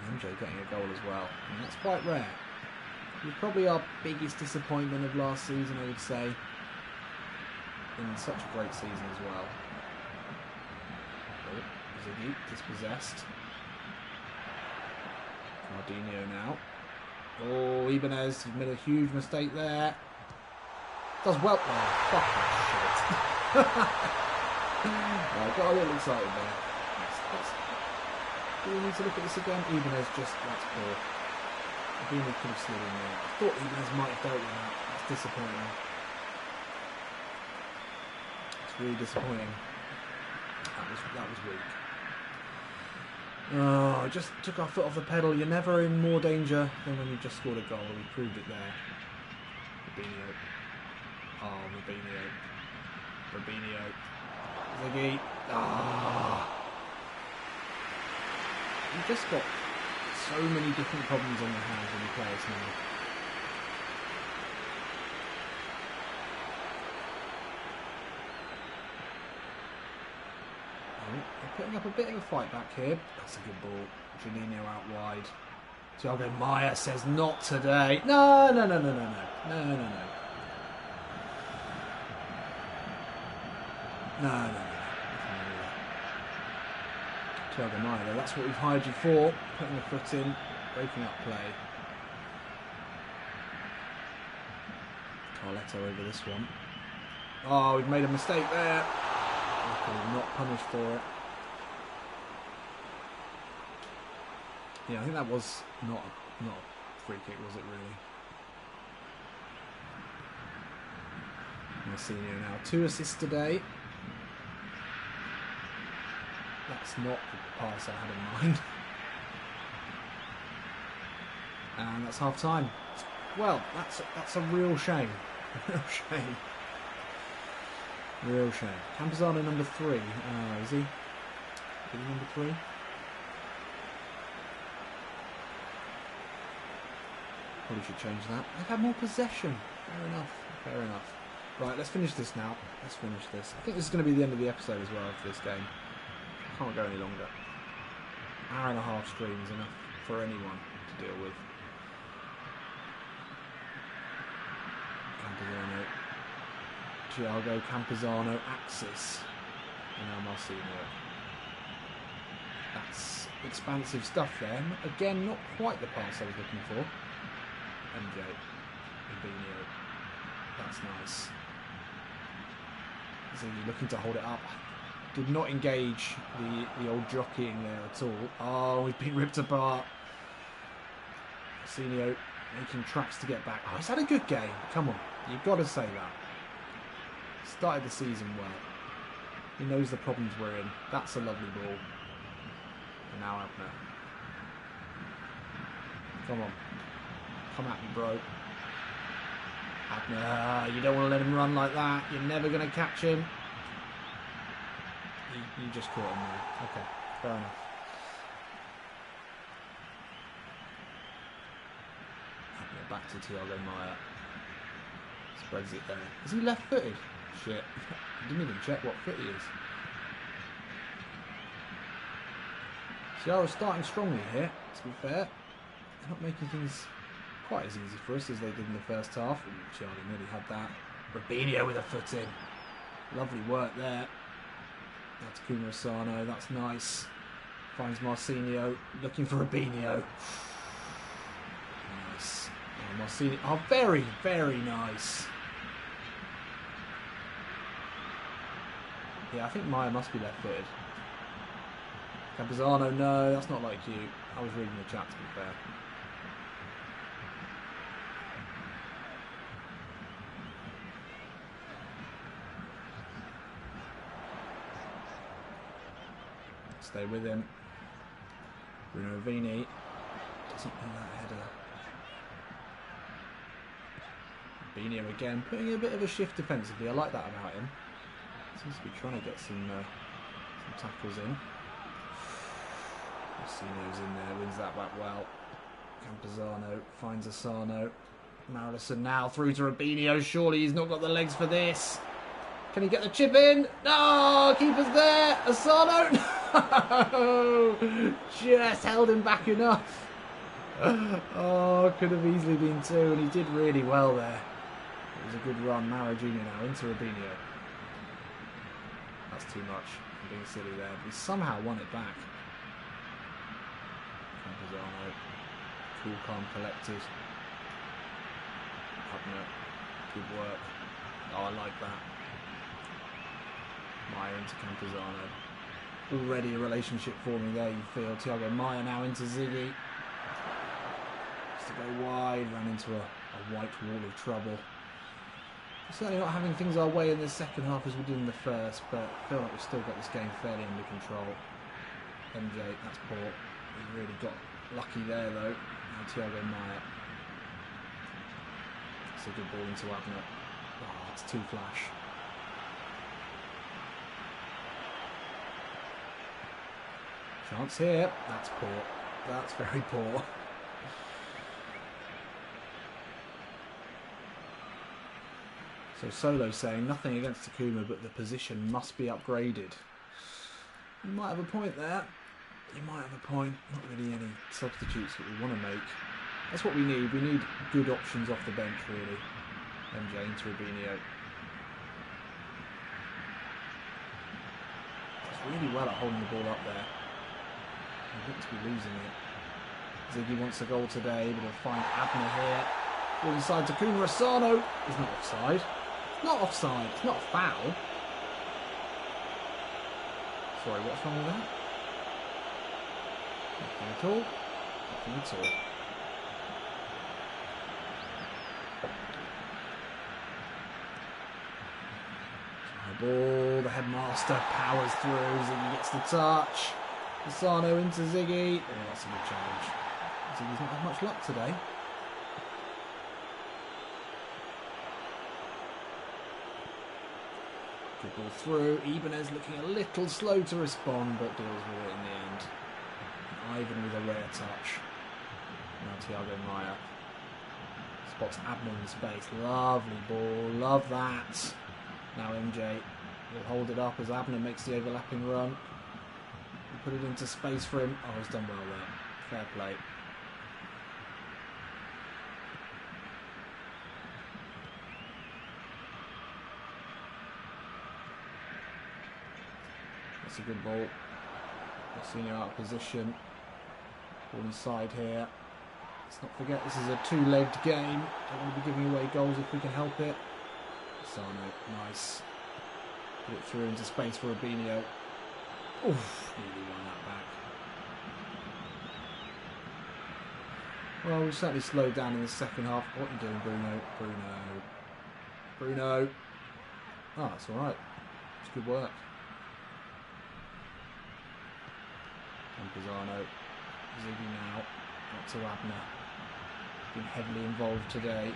And MJ getting a goal as well. And that's quite rare. It was probably our biggest disappointment of last season, I would say. In such a great season as well. Oh, Ziggy dispossessed. Cardinho now. Oh, Ibanez made a huge mistake there. Does well. Oh, fuck that shit. I got a little excited there. Do we need to look at this again? Ibanez just, that's poor. Ibanez could have slid in there. I thought Ibanez might have dealt with that. That's disappointing. It's really disappointing. That was weak. Oh, just took our foot off the pedal. You're never in more danger than when you've just scored a goal. We proved it there. Robinho. Oh, Robinho. Ziggy. Ah. You've just got so many different problems on your hands when you play us now. Oh, they're putting up a bit of a fight back here. That's a good ball. Juninho out wide. Yogamaya says not today. No. No. Yogamaya, though, that's what we've hired you for. Putting the foot in, breaking up play. Carletto over this one. Oh, we've made a mistake there. We're not punished for it. Yeah, I think that was not a free kick, was it really? Marcinho now 2 assists today. That's not the pass I had in mind. And that's half time. Well, that's a real shame. Real shame. Campuzano number 3. Is he? Is he number 3? Probably should change that. They've had more possession. Fair enough. Right, let's finish this now. Let's finish this. I think this is going to be the end of the episode as well for this game. Can't go any longer. Hour and a half stream is enough for anyone to deal with. Campuzano, Thiago, Campuzano, Axis, and now Marcinho. That's expansive stuff there. Again, not quite the pass I was looking for. MJ, Robinho. That's nice. So he's looking to hold it up. Did not engage the old jockeying there at all. Oh, we've been ripped apart. Marcinho making tracks to get back. Oh, he's had a good game. Come on, you've got to say that. Started the season well. He knows the problems we're in. That's a lovely ball. And now Abner. Come on. Come at me, bro. Abner, you don't want to let him run like that. You're never going to catch him. You just caught him there. Okay, fair enough. Abner back to Yogamaya. Spreads it there. Is he left-footed? Shit. I didn't even check what foot he is. Sierra's starting strongly here, to be fair. They're not making things quite as easy for us as they did in the first half. Charlie nearly had that. Robinho with a foot in. Lovely work there. That's Kumarasano. That's nice. Finds Marcinho. Looking for Robinho. Nice. Oh, Marcinho. Oh, very, very nice. Yeah, I think Maya must be left-footed. Campuzano, no, that's not like you. I was reading the chat, to be fair. Stay with him. Bruno Vini doesn't win that header. Vini again, putting in a bit of a shift defensively. I like that about him. Seems to be trying to get some tackles in. Marcinho's in there, wins that back well. Campuzano finds Asano. MLSM now through to Robinho. Surely he's not got the legs for this. Can he get the chip in? No! Keeper's there! Asano! No! Just held him back enough. Oh, could have easily been 2, and he did really well there. It was a good run. Mara Jr. now into Robinho. That's too much. I'm being silly there. But he somehow won it back. Campuzano. Cool, calm, collected. Abner. Good work. Oh, I like that. Maya into Campuzano. Already a relationship forming there, you feel. Thiago Maya now into Ziggy. Just to go wide, ran into a white wall of trouble. We're certainly not having things our way in the second half as we did in the first, but I feel like we've still got this game fairly under control. MJ, that's poor. He really got lucky there though. Now Thiago Maya. It's a good ball into Abner. Oh, that's too flash. Chance here. That's poor. That's very poor. So Solo saying nothing against Takuma, but the position must be upgraded. You might have a point there. You might have a point. Not really any substitutes that we want to make. That's what we need. We need good options off the bench, really. MJ into Rubinho. Does really well at holding the ball up there. He looks to be losing it. Ziggy wants a goal today, but he'll find Abner here. Ball inside Takuma Asano. He's not offside. It's not offside. It's not a foul. Sorry, what's wrong with that? Nothing at all. Nothing at all. High ball. The headmaster powers through. Ziggy gets the touch. Asano into Ziggy. Oh, that's a good challenge. Ziggy's not had much luck today. Good ball through. Ibanez looking a little slow to respond, but deals with it in the end. Ivan with a rare touch. Now Thiago Maya spots Abner in space. Lovely ball. Love that. Now MJ will hold it up as Abner makes the overlapping run. Put it into space for him. Oh, he's done well there. Fair play. That's a good ball. Senior out of position. Ball inside here. Let's not forget this is a two-legged game. Don't want to be giving away goals if we can help it. Sano, nice. Put it through into space for Rubinho. Oof, nearly won that back. Well, we've certainly slowed down in the second half. What are you doing, Bruno? Bruno. Oh, that's alright. It's good work. Campuzano. Ziggy now. Not to Abner. Been heavily involved today.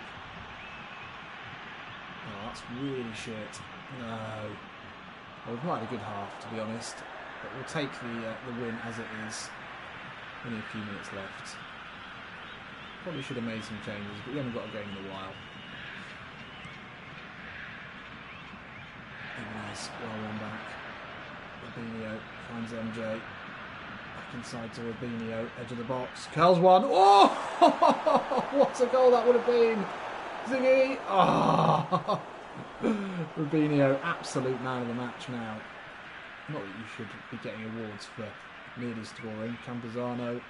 Oh, that's really shit. No. Well, we've not had a good half, to be honest. But we'll take the win as it is. Only a few minutes left. Probably should have made some changes, but we haven't got a game in a while. Nice, well run back. Rubinho finds MJ. Back inside to Rubinho, edge of the box. Curls one. Oh! What a goal that would have been! Ziggy! Oh! Rubinho, absolute man of the match now. Not that you should be getting awards for merely scoring. Campuzano, no.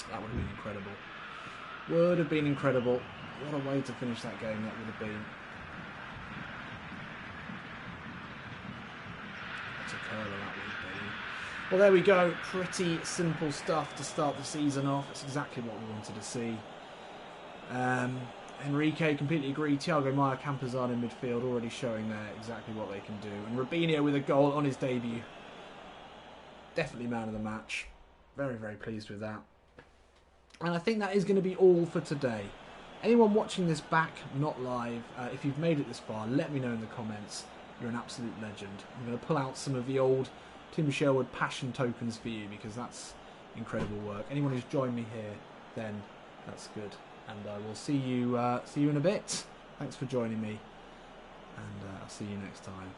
That would have been incredible. Would have been incredible. What a way to finish that game that would have been. What a curler that would have been. Well, there we go. Pretty simple stuff to start the season off. It's exactly what we wanted to see. Enrique, completely agree. Thiago Maya, Campuzano in midfield, already showing there exactly what they can do. And Rubinho with a goal on his debut. Definitely man of the match. Very, very pleased with that. And I think that is going to be all for today. Anyone watching this back, not live, if you've made it this far, let me know in the comments. You're an absolute legend. I'm going to pull out some of the old Tim Sherwood passion tokens for you because that's incredible work. Anyone who's joined me here, then that's good. And I will see you in a bit. Thanks for joining me, and I'll see you next time.